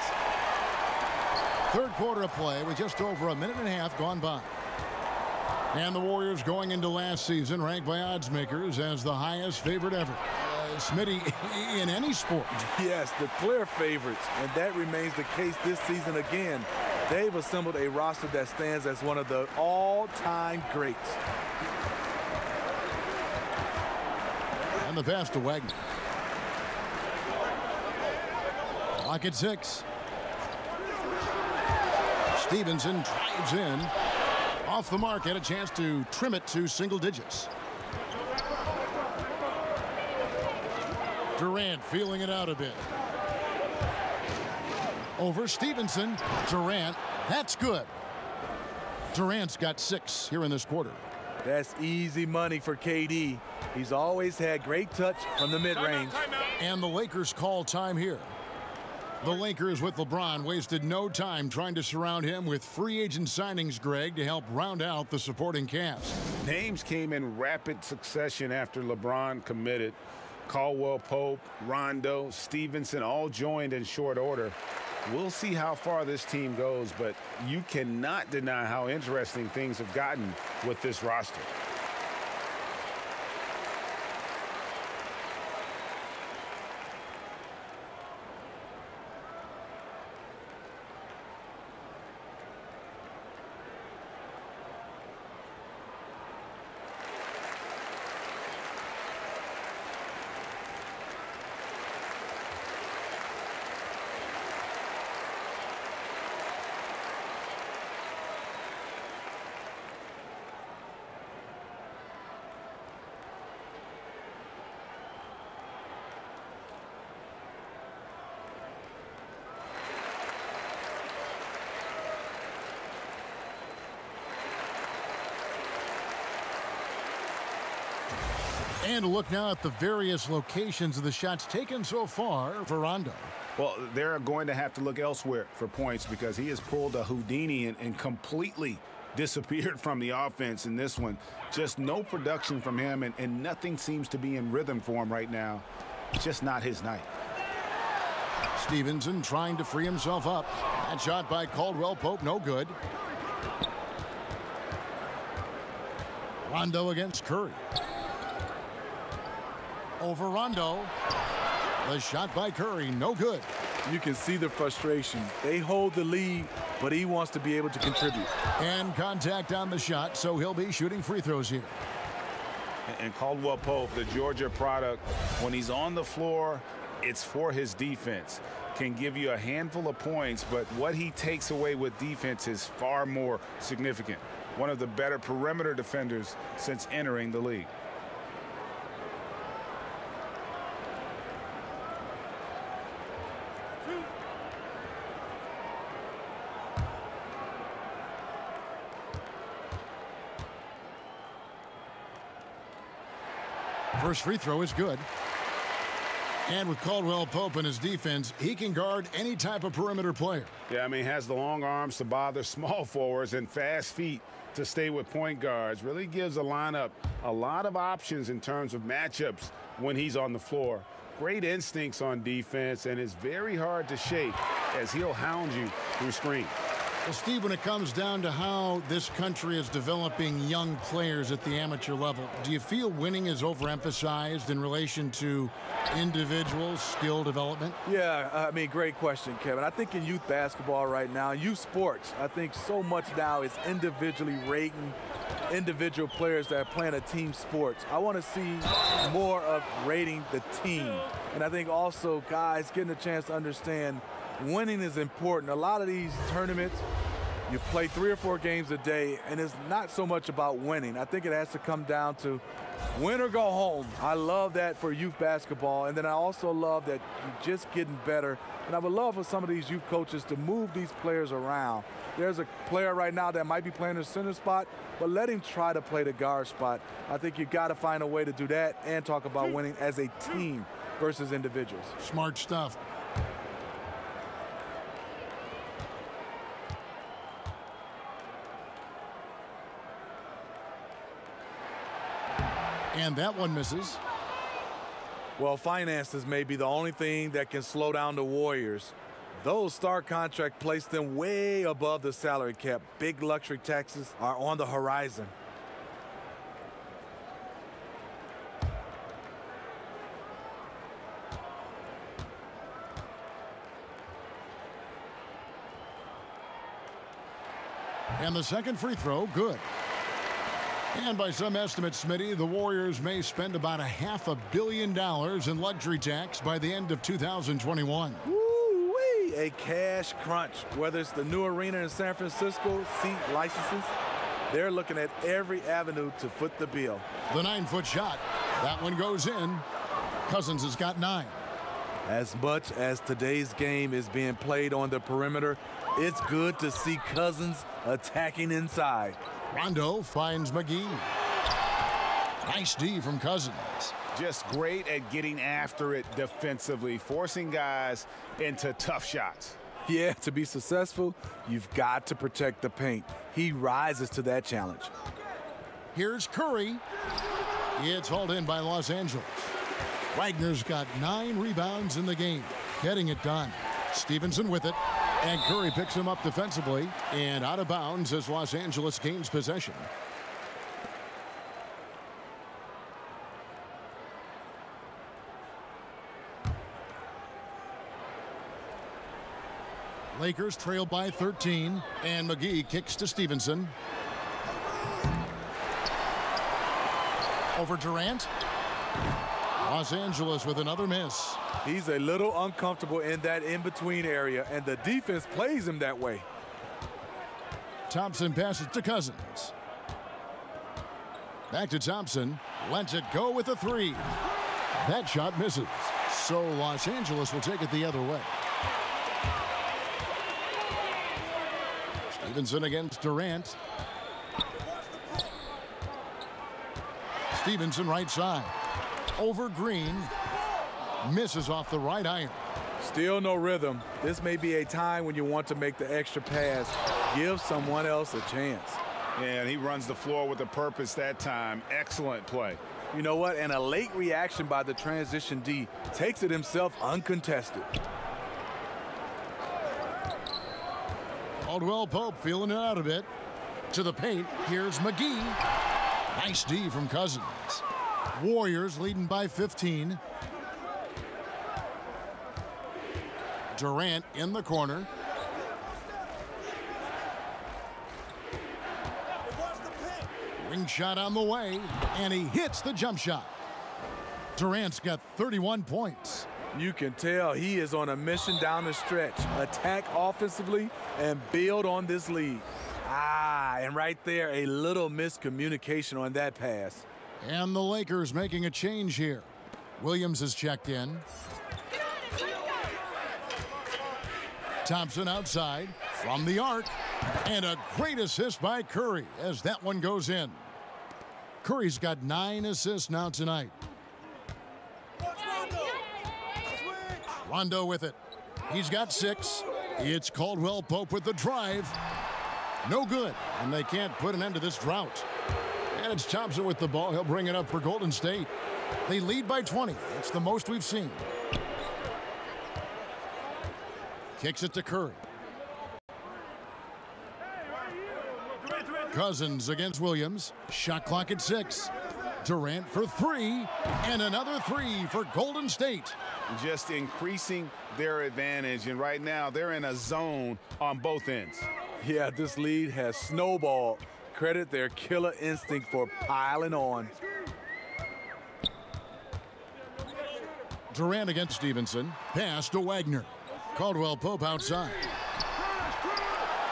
Third quarter of play with just over a minute and a half gone by. And the Warriors going into last season ranked by odds makers as the highest favorite ever. Smitty, in any sport. Yes, the clear favorites, and that remains the case this season again. They've assembled a roster that stands as one of the all-time greats. And the pass to Wagner. Clock at 6. Stevenson drives in. Off the mark, had a chance to trim it to single digits. Durant feeling it out a bit. Over Stevenson. Durant. That's good. Durant's got 6 here in this quarter. That's easy money for KD. He's always had great touch from the mid-range. And the Lakers call time here. The Lakers with LeBron wasted no time trying to surround him with free agent signings, Greg, to help round out the supporting cast. Names came in rapid succession after LeBron committed. Caldwell Pope, Rondo, Stevenson all joined in short order. We'll see how far this team goes, but you cannot deny how interesting things have gotten with this roster. And a look now at the various locations of the shots taken so far for Rondo. Well, they're going to have to look elsewhere for points because he has pulled a Houdini and completely disappeared from the offense in this one. Just no production from him, and nothing seems to be in rhythm for him right now. It's just not his night. Stevenson trying to free himself up. That shot by Caldwell Pope, no good. Rondo against Curry. Over Rondo. The shot by Curry, no good. You can see the frustration. They hold the lead, but he wants to be able to contribute. And contact on the shot, so he'll be shooting free throws here. And Caldwell Pope, the Georgia product, when he's on the floor, it's for his defense. Can give you a handful of points, but what he takes away with defense is far more significant. One of the better perimeter defenders since entering the league. First free throw is good. And with Caldwell Pope in his defense, he can guard any type of perimeter player. Yeah, I mean, has the long arms to bother small forwards and fast feet to stay with point guards. Really gives a lineup a lot of options in terms of matchups when he's on the floor. Great instincts on defense, and it's very hard to shake as he'll hound you through screen. Well, Steve, when it comes down to how this country is developing young players at the amateur level, do you feel winning is overemphasized in relation to individual skill development? Yeah, I mean, great question, Kevin. I think in youth basketball right now, youth sports, I think so much now is individually rating individual players that are playing a team sports. I want to see more of rating the team. And I think also guys getting a chance to understand winning is important. A lot of these tournaments, you play 3 or 4 games a day, and it's not so much about winning. I think it has to come down to win or go home. I love that for youth basketball, and then I also love that you're just getting better. And I would love for some of these youth coaches to move these players around. There's a player right now that might be playing the center spot, but let him try to play the guard spot. I think you've got to find a way to do that and talk about winning as a team versus individuals. Smart stuff. And that one misses. Well, finances may be the only thing that can slow down the Warriors. Those star contract placed them way above the salary cap. Big luxury taxes are on the horizon. And the second free throw, good. And by some estimates, Smitty, the Warriors may spend about $500 million in luxury tax by the end of 2021. Woo-wee, a cash crunch. Whether it's the new arena in San Francisco, seat licenses, they're looking at every avenue to foot the bill. The 9-foot shot, that one goes in. Cousins has got 9. As much as today's game is being played on the perimeter, it's good to see Cousins attacking inside. Rondo finds Mcgee. Nice D from Cousins. Just great at getting after it defensively, forcing guys into tough shots. Yeah, to be successful, you've got to protect the paint. He rises to that challenge. Here's Curry. It's hauled in by Los Angeles. Wagner's got 9 rebounds in the game, getting it done. Stevenson with it, and Curry picks him up defensively and out of bounds as Los Angeles gains possession. Lakers trail by 13, and Mcgee kicks to Stevenson. Over Durant. Los Angeles with another miss. He's a little uncomfortable in that in-between area, and the defense plays him that way. Thompson passes to Cousins. Back to Thompson. Lets it go with a 3. That shot misses. So Los Angeles will take it the other way. Stevenson against Durant. Stevenson right side. Over Green. Misses off the right iron. Still no rhythm. This may be a time when you want to make the extra pass. Give someone else a chance. Yeah, and he runs the floor with a purpose that time. Excellent play. You know what? And a late reaction by the transition D takes it himself uncontested. Caldwell Pope feeling it out a bit. To the paint, here's Mcgee. Nice D from Cousins. Warriors leading by 15. Durant in the corner. Ring shot on the way, and he hits the jump shot. Durant's got 31 points. You can tell he is on a mission down the stretch. Attack offensively and build on this lead. And right there, a little miscommunication on that pass. And the Lakers making a change here. Williams is checked in. Thompson outside from the arc. And a great assist by Curry as that one goes in. Curry's got 9 assists now tonight. Rondo with it. He's got 6. It's Caldwell Pope with the drive. No good, and they can't put an end to this drought. And it's Thompson with the ball. He'll bring it up for Golden State. They lead by 20. It's the most we've seen. Kicks it to Curry. Cousins against Williams. Shot clock at 6. Durant for 3, and another 3 for Golden State. Just increasing their advantage, and right now they're in a zone on both ends. Yeah, this lead has snowballed. Credit their killer instinct for piling on. Durant against Stevenson. Pass to Wagner. Caldwell Pope outside.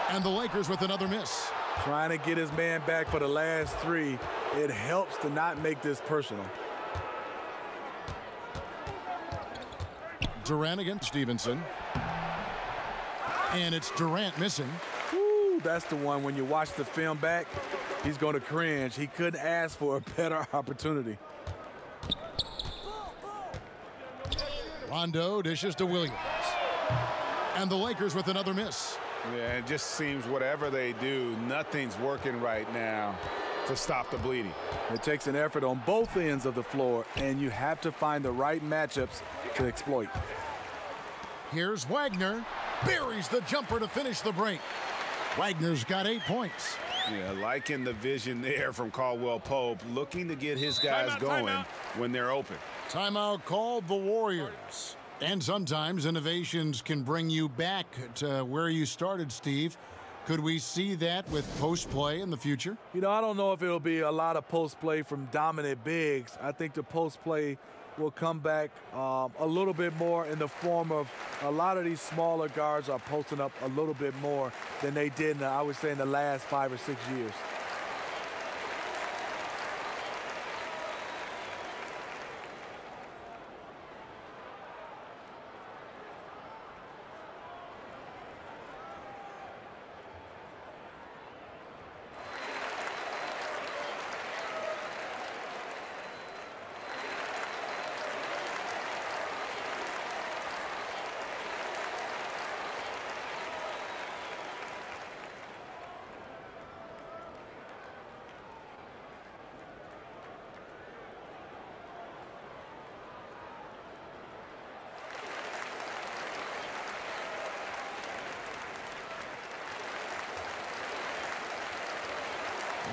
And the Lakers with another miss. Trying to get his man back for the last 3. It helps to not make this personal. Durant against Stevenson. And it's Durant missing. Woo, that's the one when you watch the film back, he's going to cringe. He couldn't ask for a better opportunity. Rondo dishes to Williams. And the Lakers with another miss. Yeah, it just seems whatever they do, nothing's working right now to stop the bleeding. It takes an effort on both ends of the floor, and you have to find the right matchups to exploit. Here's Wagner. Buries the jumper to finish the break. Wagner's got 8 points. Yeah, liking the vision there from Caldwell Pope, looking to get his guys going when they're open. Timeout called the Warriors. And sometimes innovations can bring you back to where you started, Steve. Could we see that with post play in the future? You know, I don't know if it'll be a lot of post play from dominant bigs. I think the post play will come back a little bit more in the form of a lot of these smaller guards are posting up a little bit more than they did, I would say, in the last 5 or 6 years.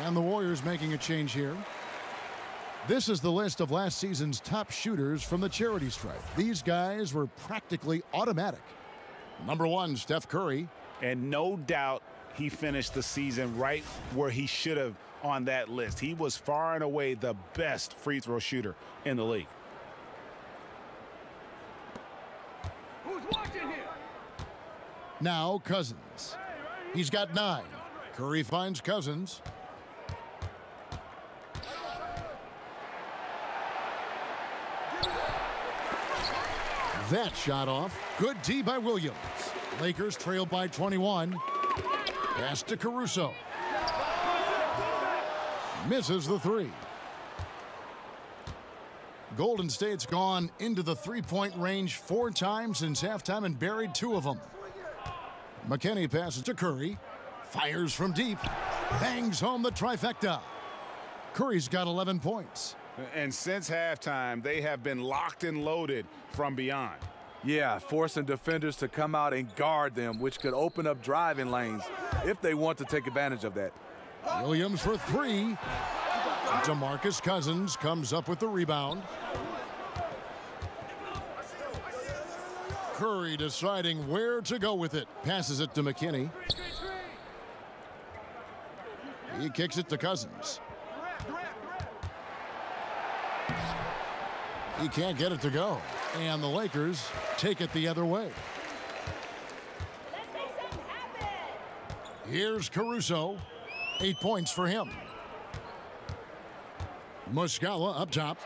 And the Warriors making a change here. This is the list of last season's top shooters from the charity stripe. These guys were practically automatic. Number 1, Steph Curry. And no doubt he finished the season right where he should have on that list. He was far and away the best free throw shooter in the league. Who's watching here? Now Cousins. He's got 9. Curry finds Cousins. That shot off. Good D by Williams. Lakers trail by 21. Pass to Caruso. Misses the 3. Golden State's gone into the three-point range 4 times since halftime and buried 2 of them. McKinney passes to Curry. Fires from deep. Bangs home the trifecta. Curry's got 11 points. And since halftime, they have been locked and loaded from beyond. Yeah, forcing defenders to come out and guard them, which could open up driving lanes if they want to take advantage of that. Williams for 3. DeMarcus Cousins comes up with the rebound. Curry deciding where to go with it. Passes it to McKinney. He kicks it to Cousins. He can't get it to go. And the Lakers take it the other way. Here's Caruso. 8 points for him. Muscala up top.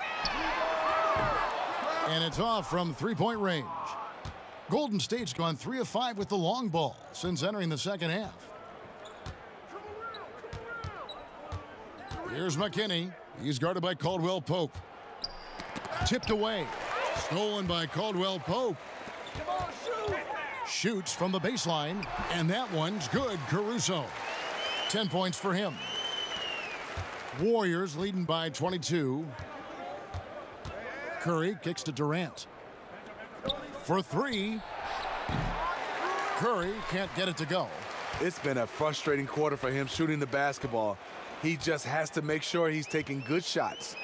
And it's off from three-point range. Golden State's gone 3 of 5 with the long ball since entering the second half. Here's McKinney. He's guarded by Caldwell Pope. Tipped away. Stolen by Caldwell Pope. Shoots from the baseline. And that one's good. Caruso. 10 points for him. Warriors leading by 22. Curry kicks to Durant. For 3. Curry can't get it to go. It's been a frustrating quarter for him shooting the basketball. He just has to make sure he's taking good shots.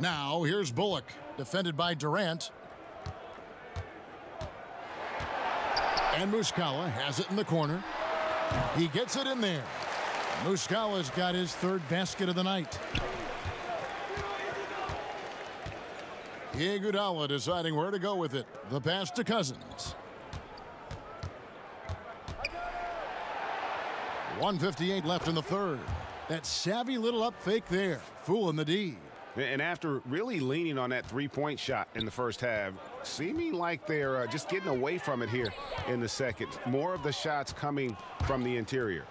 Now here's Bullock, defended by Durant. And Muscala has it in the corner. He gets it in there. Muscala's got his 3rd basket of the night. Iguodala deciding where to go with it. The pass to Cousins. 1:58 left in the 3rd. That savvy little up fake there, fooling the D. And after really leaning on that three-point shot in the first half, seeming like they're just getting away from it here in the second. More of the shots coming from the interior.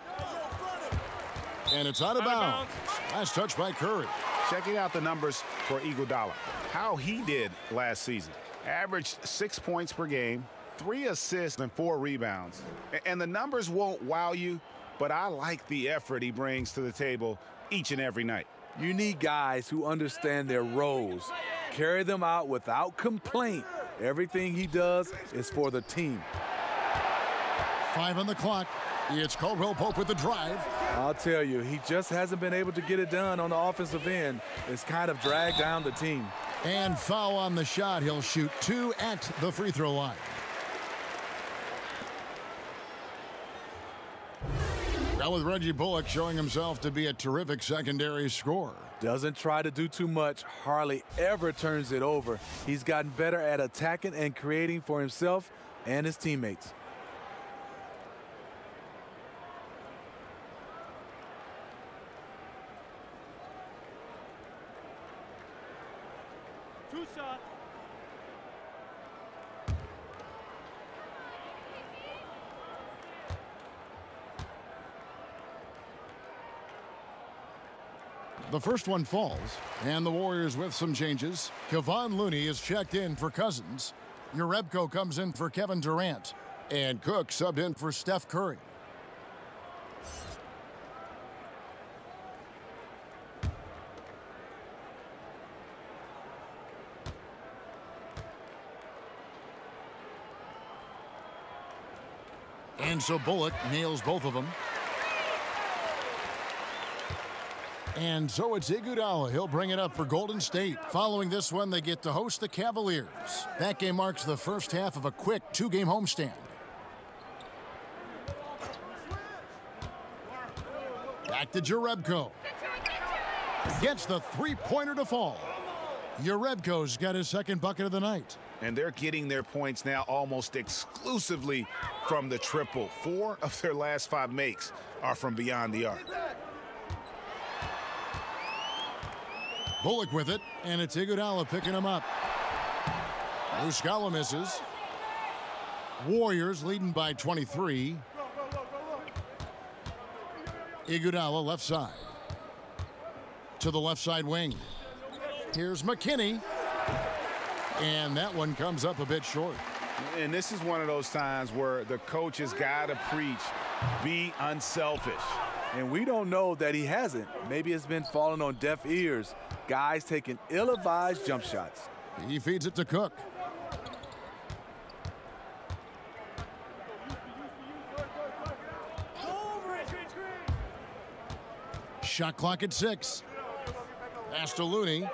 And it's out of bounds. Last touch by Curry. Checking out the numbers for Iguodala. How he did last season. Averaged 6 points per game, 3 assists and 4 rebounds. And the numbers won't wow you, but I like the effort he brings to the table each and every night. You need guys who understand their roles. Carry them out without complaint. Everything he does is for the team. 5 on the clock. It's Caldwell Pope with the drive. I'll tell you, he just hasn't been able to get it done on the offensive end. It's kind of dragged down the team. And foul on the shot. He'll shoot 2 at the free throw line. Now with Reggie Bullock showing himself to be a terrific secondary scorer. Doesn't try to do too much, hardly ever turns it over. He's gotten better at attacking and creating for himself and his teammates. Two shots. The first one falls, and the Warriors with some changes. Kevon Looney is checked in for Cousins. Jerebko comes in for Kevin Durant. And Cook subbed in for Steph Curry. And so Bullock nails both of them. And so it's Iguodala. He'll bring it up for Golden State. Following this one, they get to host the Cavaliers. That game marks the first half of a quick 2-game homestand. Back to Jerebko. Gets the three-pointer to fall. Jerebko's got his second bucket of the night. And they're getting their points now almost exclusively from the triple. 4 of their last 5 makes are from beyond the arc. Bullock with it, and it's Iguodala picking him up. Muscala misses. Warriors leading by 23. Iguodala left side. To the left side wing. Here's McKinney. And that one comes up a bit short. And this is one of those times where the coach has got to preach, be unselfish. And we don't know that he hasn't. Maybe it's been falling on deaf ears. Guys taking ill-advised jump shots. He feeds it to Cook. Shot clock at 6. Pass to Looney.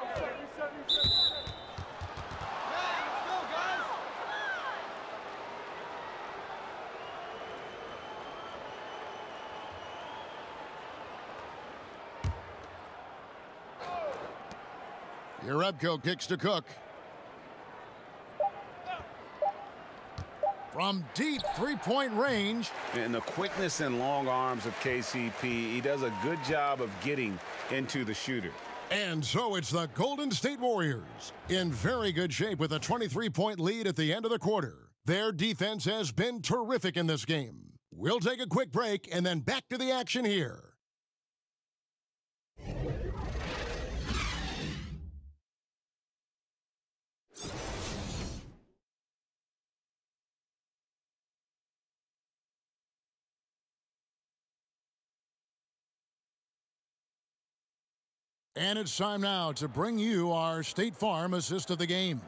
Jerebko kicks to Cook. From deep three-point range. And the quickness and long arms of KCP, he does a good job of getting into the shooter. And so it's the Golden State Warriors in very good shape with a 23-point lead at the end of the quarter. Their defense has been terrific in this game. We'll take a quick break and then back to the action here. And it's time now to bring you our State Farm assist of the game.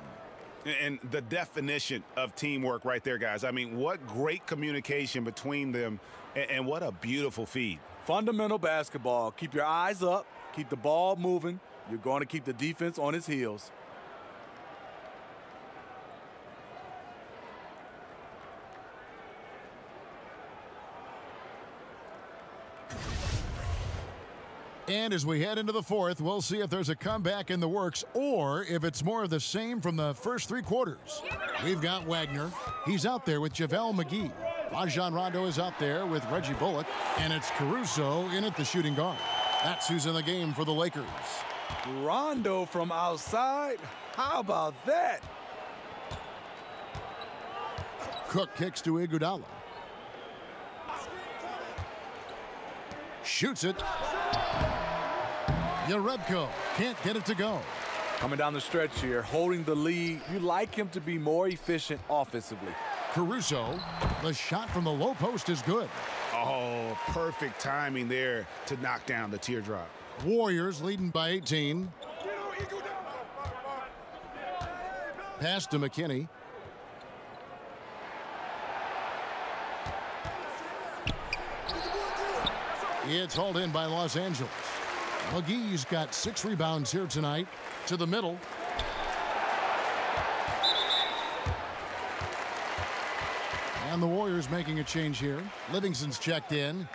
And the definition of teamwork right there, guys. I mean, what great communication between them, and what a beautiful feed. Fundamental basketball. Keep your eyes up. Keep the ball moving. You're going to keep the defense on its heels. And as we head into the fourth, we'll see if there's a comeback in the works or if it's more of the same from the first 3 quarters. We've got Wagner. He's out there with JaVale McGee. Rajon Rondo is out there with Reggie Bullock. And it's Caruso in at the shooting guard. That's who's in the game for the Lakers. Rondo from outside? How about that? Cook kicks to Iguodala. Shoots it. Jerebko can't get it to go. Coming down the stretch here, holding the lead. You like him to be more efficient offensively. Caruso, the shot from the low post is good. Oh, perfect timing there to knock down the teardrop. Warriors leading by 18. Pass to McKinney. It's hauled in by Los Angeles. McGee's got 6 rebounds here tonight. To the middle. And the Warriors making a change here. Livingston's checked in.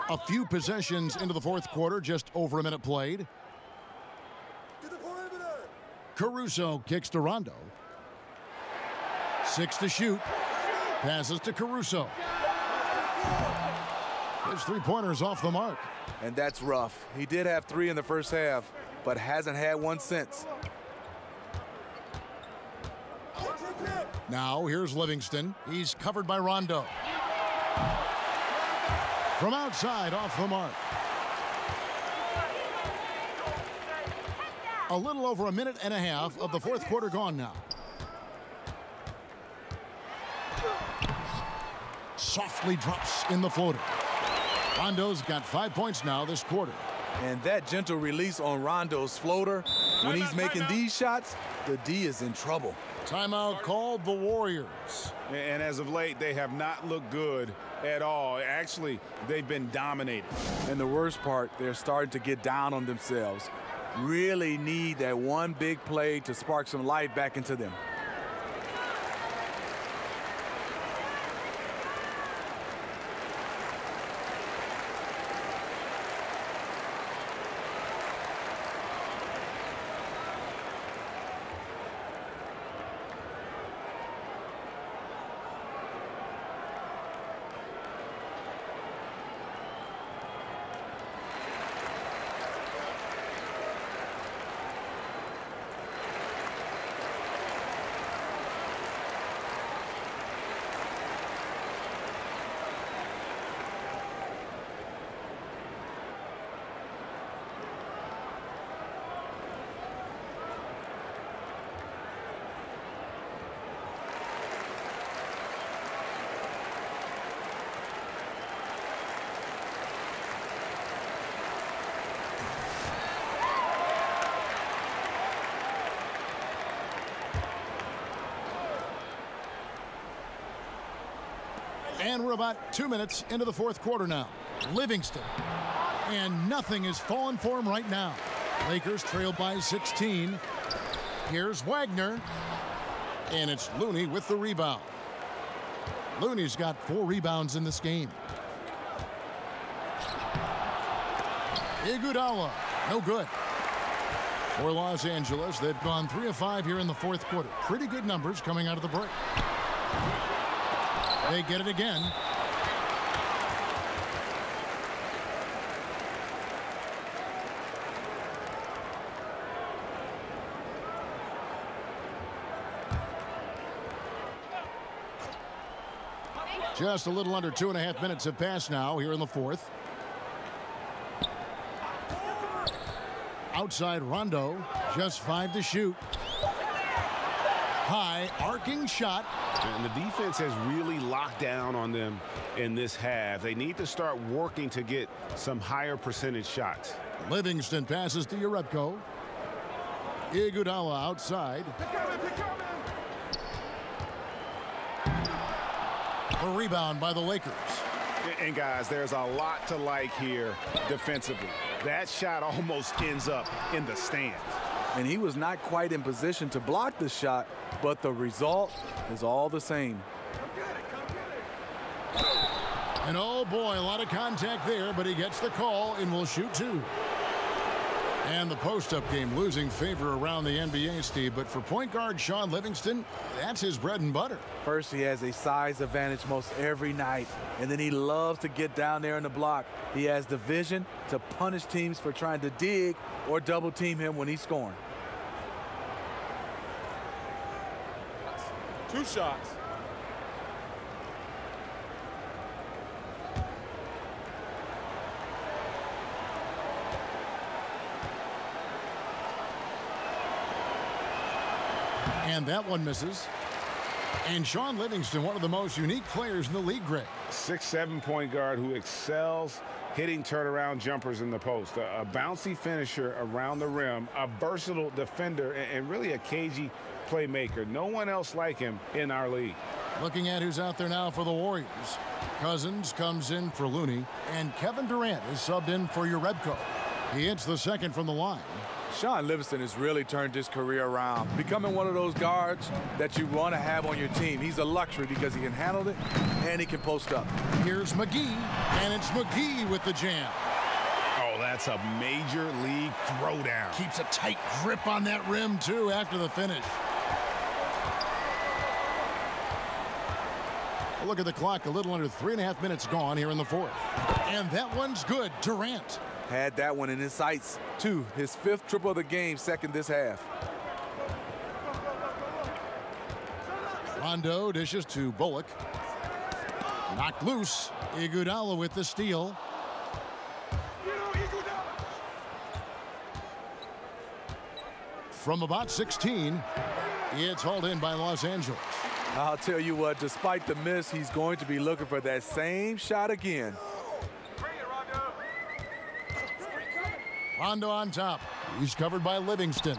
A few possessions into the fourth quarter, just over a minute played. Caruso kicks to Rondo. 6 to shoot. Passes to Caruso. His three-pointer's off the mark. And that's rough. He did have 3 in the first half, but hasn't had one since. Now here's Livingston. He's covered by Rondo. From outside, off the mark. A little over a minute and a half of the fourth quarter gone now. Softly drops in the floater. Rondo's got 5 points now this quarter. And that gentle release on Rondo's floater, when he's making these shots, the D is in trouble. Timeout called the Warriors. And as of late, they have not looked good at all. Actually, they've been dominated. And the worst part, they're starting to get down on themselves. Really need that one big play to spark some life back into them. And we're about 2 minutes into the fourth quarter now. Livingston. And nothing is falling for him right now. Lakers trail by 16. Here's Wagner. And it's Looney with the rebound. Looney's got 4 rebounds in this game. Iguodala, no good. For Los Angeles, they've gone 3 of 5 here in the fourth quarter. Pretty good numbers coming out of the break. They get it again. Just a little under 2.5 minutes have passed now here in the fourth. Outside Rondo, just 5 to shoot. High arcing shot. And the defense has really locked down on them in this half. They need to start working to get some higher percentage shots. Livingston passes to Urepko. Iguodala outside. A rebound by the Lakers. And guys, there's a lot to like here defensively. That shot almost ends up in the stands. And he was not quite in position to block the shot, but the result is all the same. And oh boy, a lot of contact there, but he gets the call and will shoot 2. And the post-up game losing favor around the NBA, Steve, but for point guard Shaun Livingston, that's his bread and butter. First, he has a size advantage most every night, and then he loves to get down there in the block. He has the vision to punish teams for trying to dig or double team him when he's scoring. 2 shots. And that one misses. And Shaun Livingston, one of the most unique players in the league, Greg. 6'7" point guard who excels hitting turnaround jumpers in the post. A bouncy finisher around the rim, a versatile defender, and really a cagey playmaker. No one else like him in our league. Looking at who's out there now for the Warriors. Cousins comes in for Looney, and Kevin Durant is subbed in for Urepko. He hits the second from the line. Shaun Livingston has really turned his career around, becoming one of those guards that you want to have on your team. He's a luxury because he can handle it and he can post up. Here's Mcgee, and it's Mcgee with the jam. Oh, that's a major league throwdown. Keeps a tight grip on that rim, too, after the finish. Look at the clock, a little under 3.5 minutes gone here in the fourth. And that one's good. Durant. Had that one in his sights, too. His 5th triple of the game, second this half. Rondo dishes to Bullock. Knocked loose. Iguodala with the steal. From about 16, it's hauled in by Los Angeles. I'll tell you what, despite the miss, he's going to be looking for that same shot again. Rondo on top. He's covered by Livingston.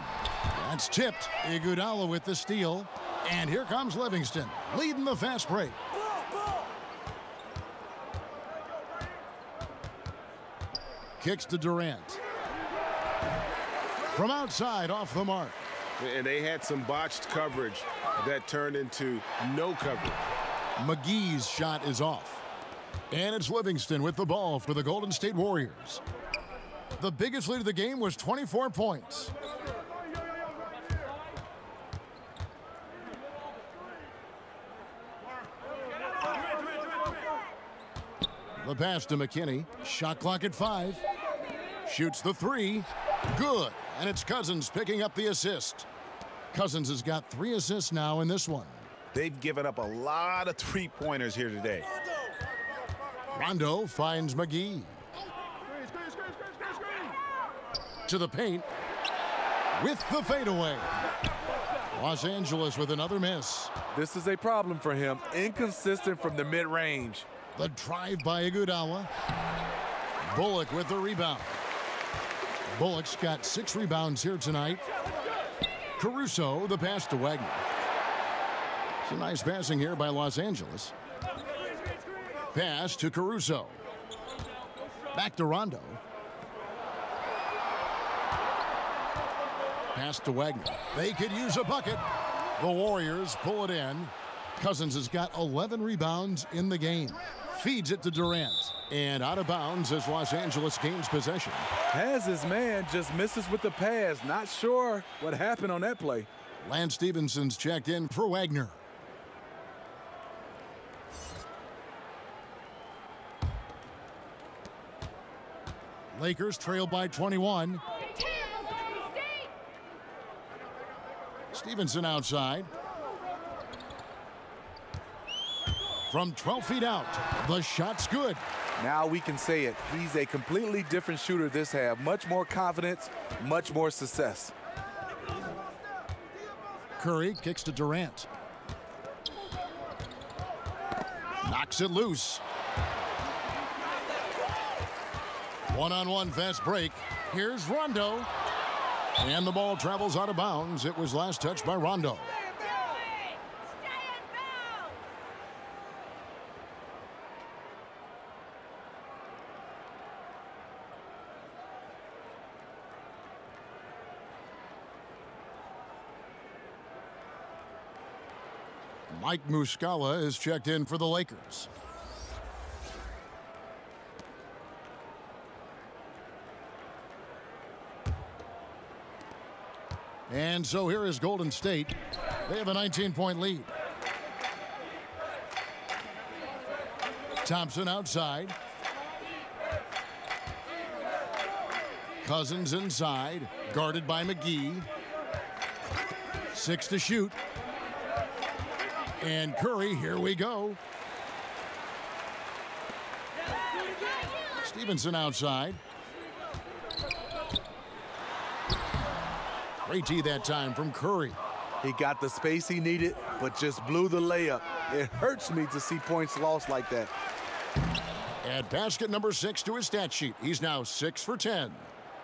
That's tipped. Iguodala with the steal. And here comes Livingston, leading the fast break. Kicks to Durant. From outside, off the mark. And they had some botched coverage that turned into no coverage. Mcgee's shot is off. And it's Livingston with the ball for the Golden State Warriors. The biggest lead of the game was 24 points. The pass to McKinney. Shot clock at 5. Shoots the 3. Good. And it's Cousins picking up the assist. Cousins has got 3 assists now in this one. They've given up a lot of three-pointers here today. Rondo finds Mcgee. To the paint. With the fadeaway. Los Angeles with another miss. This is a problem for him. Inconsistent from the mid-range. The drive by Iguodala. Bullock with the rebound. Bullock's got 6 rebounds here tonight. Caruso, the pass to Wagner. Some nice passing here by Los Angeles. Pass to Caruso. Back to Rondo. Pass to Wagner. They could use a bucket. The Warriors pull it in. Cousins has got 11 rebounds in the game. Feeds it to Durant. And out of bounds as Los Angeles gains possession. Has his man, just misses with the pass. Not sure what happened on that play. Lance Stephenson's checked in for Wagner. Lakers trail by 21. Stevenson outside. From 12 feet out, the shot's good. Now we can say it. He's a completely different shooter this half. Much more confidence, much more success. Curry kicks to Durant. Knocks it loose. One-on-one fast break. Here's Rondo. And the ball travels out of bounds. It was last touched by Rondo. Mike Muscala is checked in for the Lakers. And so here is Golden State. They have a 19-point lead. Thompson outside. Cousins inside, guarded by Mcgee. 6 to shoot. And Curry, here we go. Stevenson outside. Great tee that time from Curry. He got the space he needed, but just blew the layup. It hurts me to see points lost like that. Add basket number 6 to his stat sheet. He's now 6 for 10.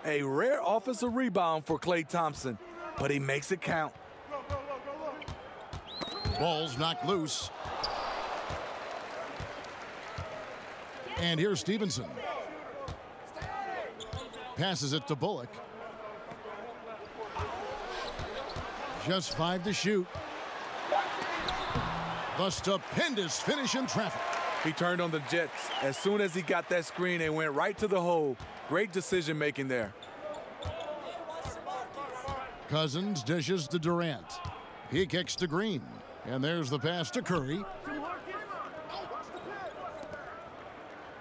A rare offensive rebound for Klay Thompson, but he makes it count. Ball's knocked loose. And here's Stevenson. Passes it to Bullock. Just 5 to shoot. The stupendous finish in traffic. He turned on the Jets. As soon as he got that screen, they went right to the hole. Great decision making there. Cousins dishes to Durant. He kicks to Green. And there's the pass to Curry.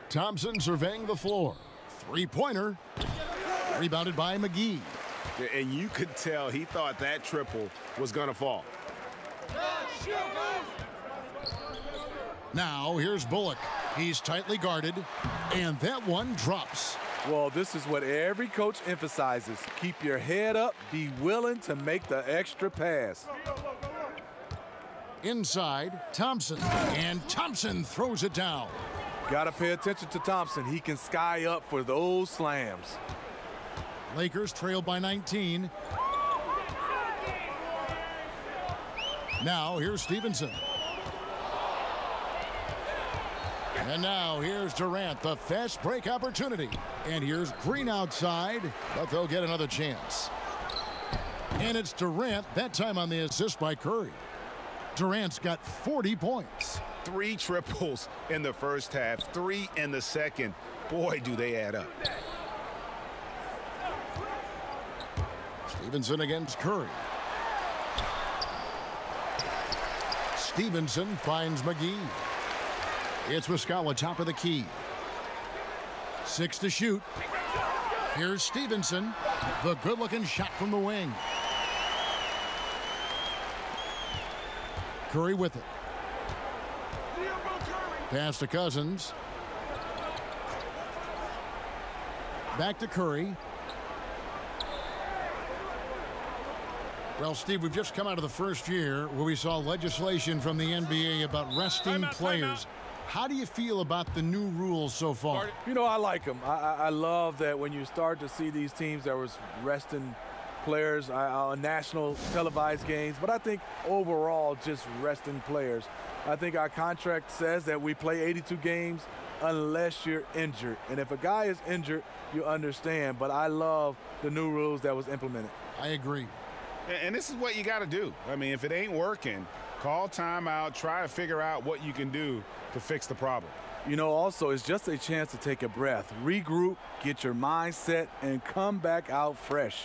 Thompson surveying the floor. 3-pointer. Rebounded by Mcgee. And you could tell he thought that triple was going to fall. Now here's Bullock. He's tightly guarded. And that one drops. Well, this is what every coach emphasizes. Keep your head up. Be willing to make the extra pass. Inside, Thompson. And Thompson throws it down. Got to pay attention to Thompson. He can sky up for those slams. Lakers trailed by 19. Now here's Stevenson. And now here's Durant, the fast break opportunity. And here's Green outside, but they'll get another chance. And it's Durant, that time on the assist by Curry. Durant's got 40 points. 3 triples in the first half, 3 in the second. Boy, do they add up. Stevenson against Curry. Stevenson finds Mcgee. It's Muscala, top of the key. 6 to shoot. Here's Stevenson. The good-looking shot from the wing. Curry with it. Pass to Cousins. Back to Curry. Well, Steve, we've just come out of the first year where we saw legislation from the NBA about resting players. How do you feel about the new rules so far? You know, I like them. I love that when you start to see these teams that was resting players on national televised games, but I think overall just resting players. I think our contract says that we play 82 games unless you're injured. And if a guy is injured, you understand. But I love the new rules that was implemented. I agree. And this is what you got to do. I mean, if it ain't working, call timeout, try to figure out what you can do to fix the problem. You know, also, it's just a chance to take a breath, regroup, get your mind set, and come back out fresh.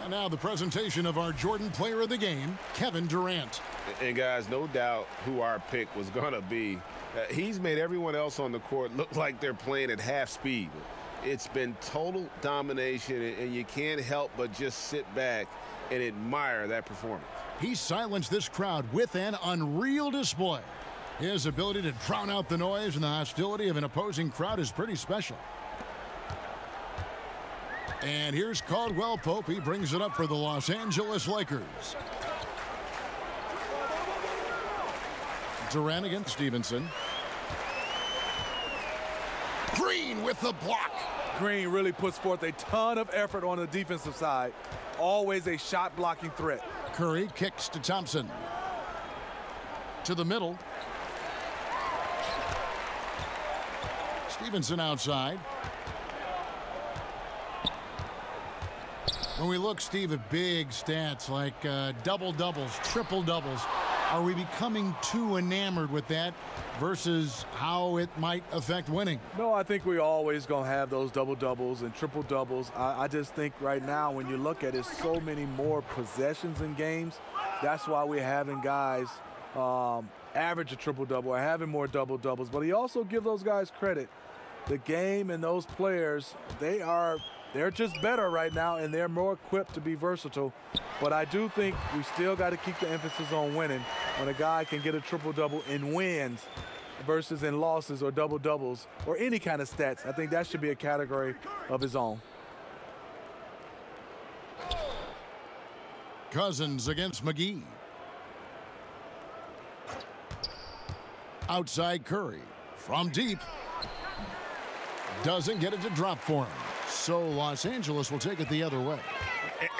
Now the presentation of our Jordan Player of the Game, Kevin Durant. And guys, no doubt who our pick was going to be. He's made everyone else on the court look like they're playing at half speed. It's been total domination, and you can't help but just sit back and admire that performance. He silenced this crowd with an unreal display. His ability to drown out the noise and the hostility of an opposing crowd is pretty special. And here's Caldwell Pope. He brings it up for the Los Angeles Lakers. Durant against Stevenson. Green with the block. Green really puts forth a ton of effort on the defensive side. Always a shot blocking threat. Curry kicks to Thompson. To the middle. Stevenson outside. When we look, Steve, at big stats like double-doubles, triple-doubles, are we becoming too enamored with that versus how it might affect winning? No, I think we're always going to have those double-doubles and triple-doubles. I just think right now when you look at it, so many more possessions in games. That's why we're having guys average a triple-double or having more double-doubles. But he also give those guys credit. The game and those players, they're just better right now, and they're more equipped to be versatile. But I do think we still got to keep the emphasis on winning. When a guy can get a triple-double in wins versus in losses or double-doubles or any kind of stats, I think that should be a category of his own. Cousins against Mcgee. Outside Curry. From deep. Doesn't get it to drop for him. So Los Angeles will take it the other way.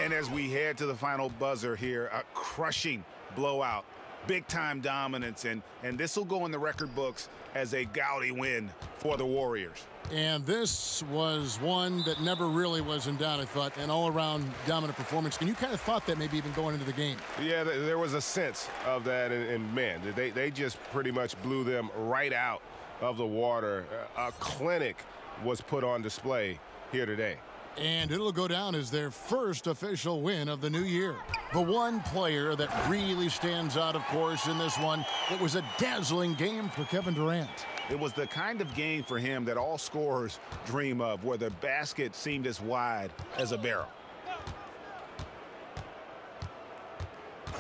And as we head to the final buzzer here, a crushing blowout, big-time dominance, and this will go in the record books as a gaudy win for the Warriors. And this was one that never really was in doubt, I thought, an all-around dominant performance. And you kind of thought that maybe even going into the game. Yeah, there was a sense of that, and man, they just pretty much blew them right out of the water. A clinic was put on display here today. And it'll go down as their first official win of the new year. The one player that really stands out, of course, in this one, it was a dazzling game for Kevin Durant. It was the kind of game for him that all scorers dream of, where the basket seemed as wide as a barrel.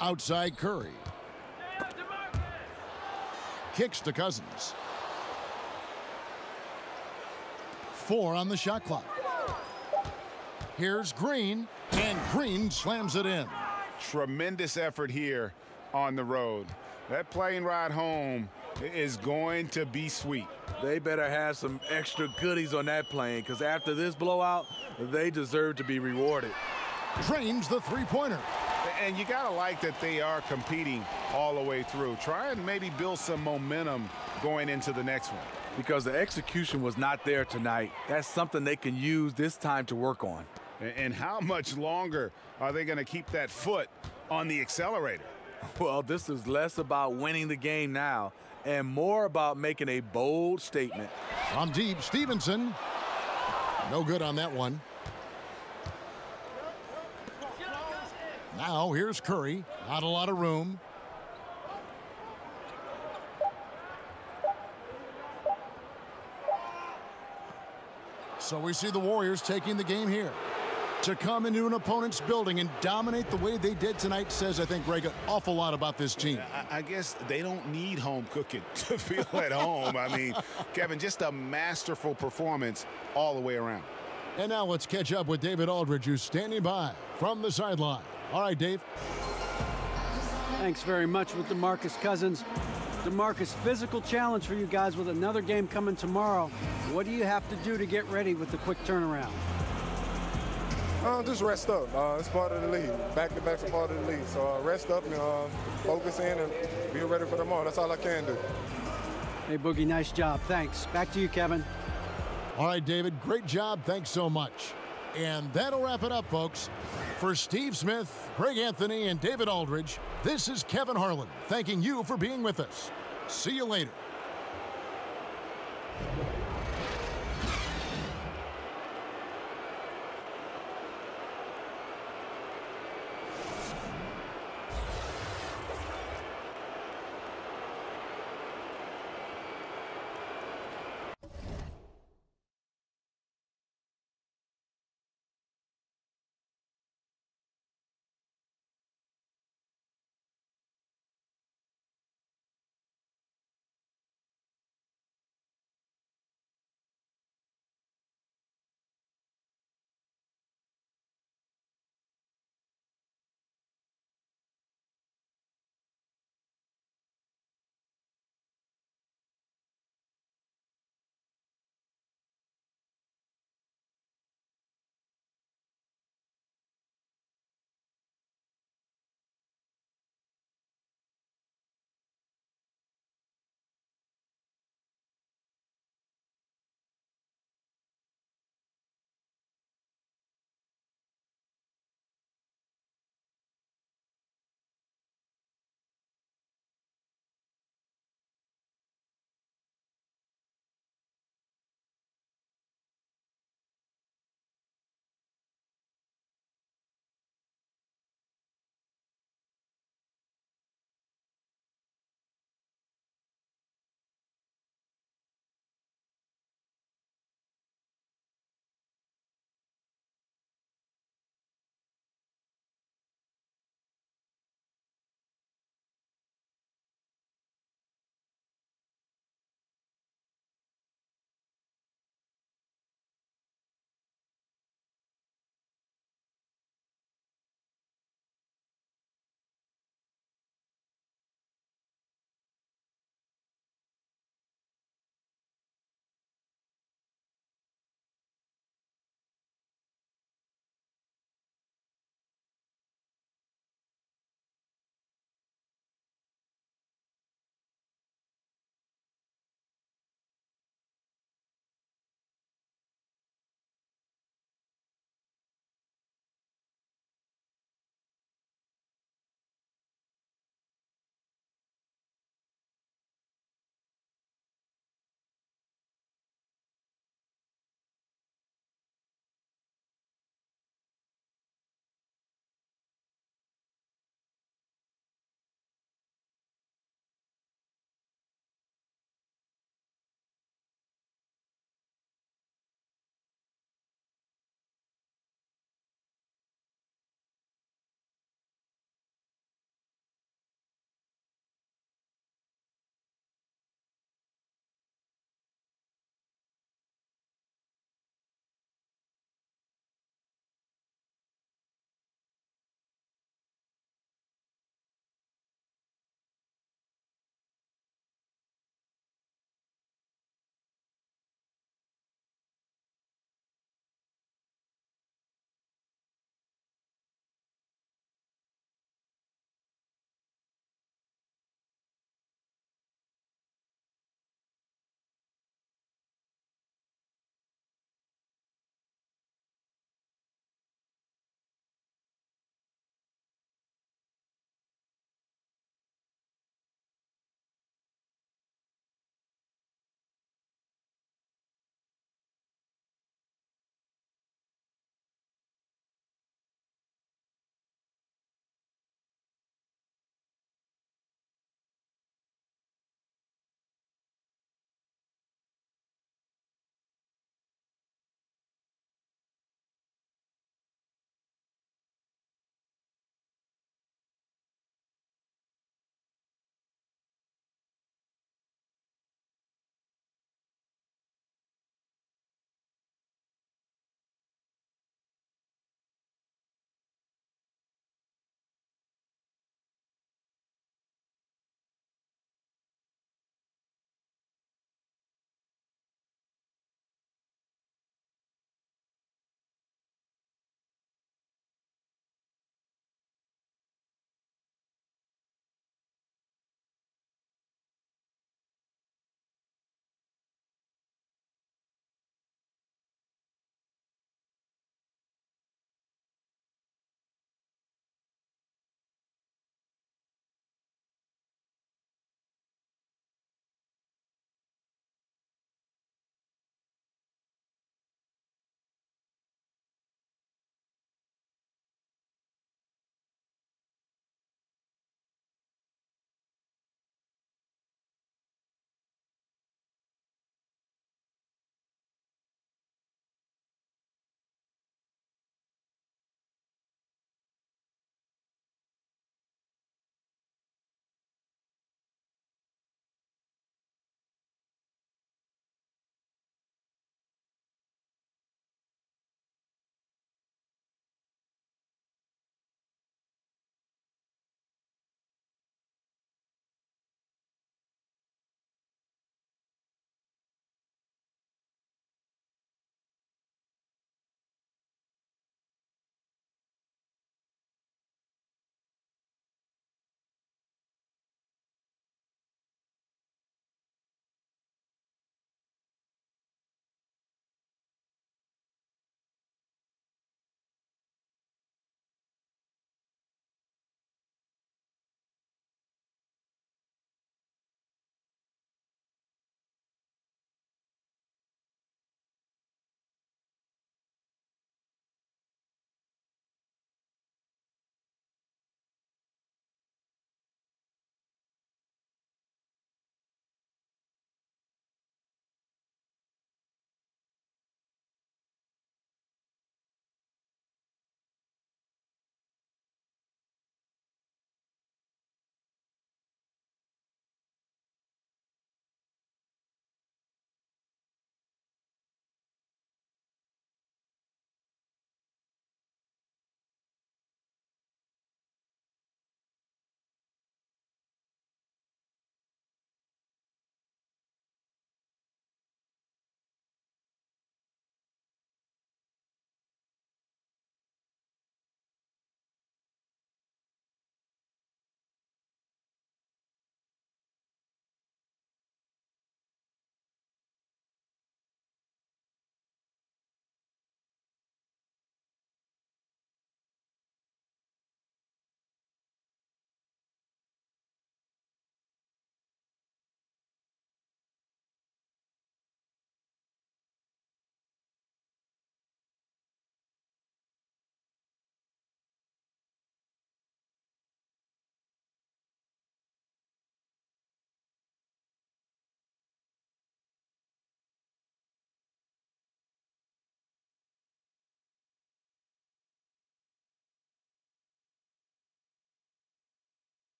Outside Curry. Kicks to Cousins. 4 on the shot clock. Here's Green, and Green slams it in. Tremendous effort here on the road. That plane ride home is going to be sweet. They better have some extra goodies on that plane, because after this blowout, they deserve to be rewarded. Drains the three-pointer. And you got to like that they are competing all the way through. Try and maybe build some momentum going into the next one. Because the execution was not there tonight. That's something they can use this time to work on. And how much longer are they going to keep that foot on the accelerator? Well, this is less about winning the game now and more about making a bold statement. From deep, Stevenson. No good on that one. Now here's Curry. Not a lot of room. So we see the Warriors taking the game here. To come into an opponent's building and dominate the way they did tonight says, I think, Greg, an awful lot about this team. I guess they don't need home cooking to feel at home. I mean, Kevin, just a masterful performance all the way around. And now let's catch up with David Aldridge, who's standing by from the sideline. All right, Dave. Thanks very much with DeMarcus Cousins. DeMarcus, physical challenge for you guys with another game coming tomorrow. What do you have to do to get ready with the quick turnaround? Just rest up. It's part of the league. Back-to-backs are part of the league. So rest up and focus in and be ready for tomorrow. That's all I can do. Hey, Boogie, nice job. Thanks. Back to you, Kevin. All right, David, great job. Thanks so much. And that'll wrap it up, folks. For Steve Smith, Greg Anthony, and David Aldridge, this is Kevin Harlan thanking you for being with us. See you later.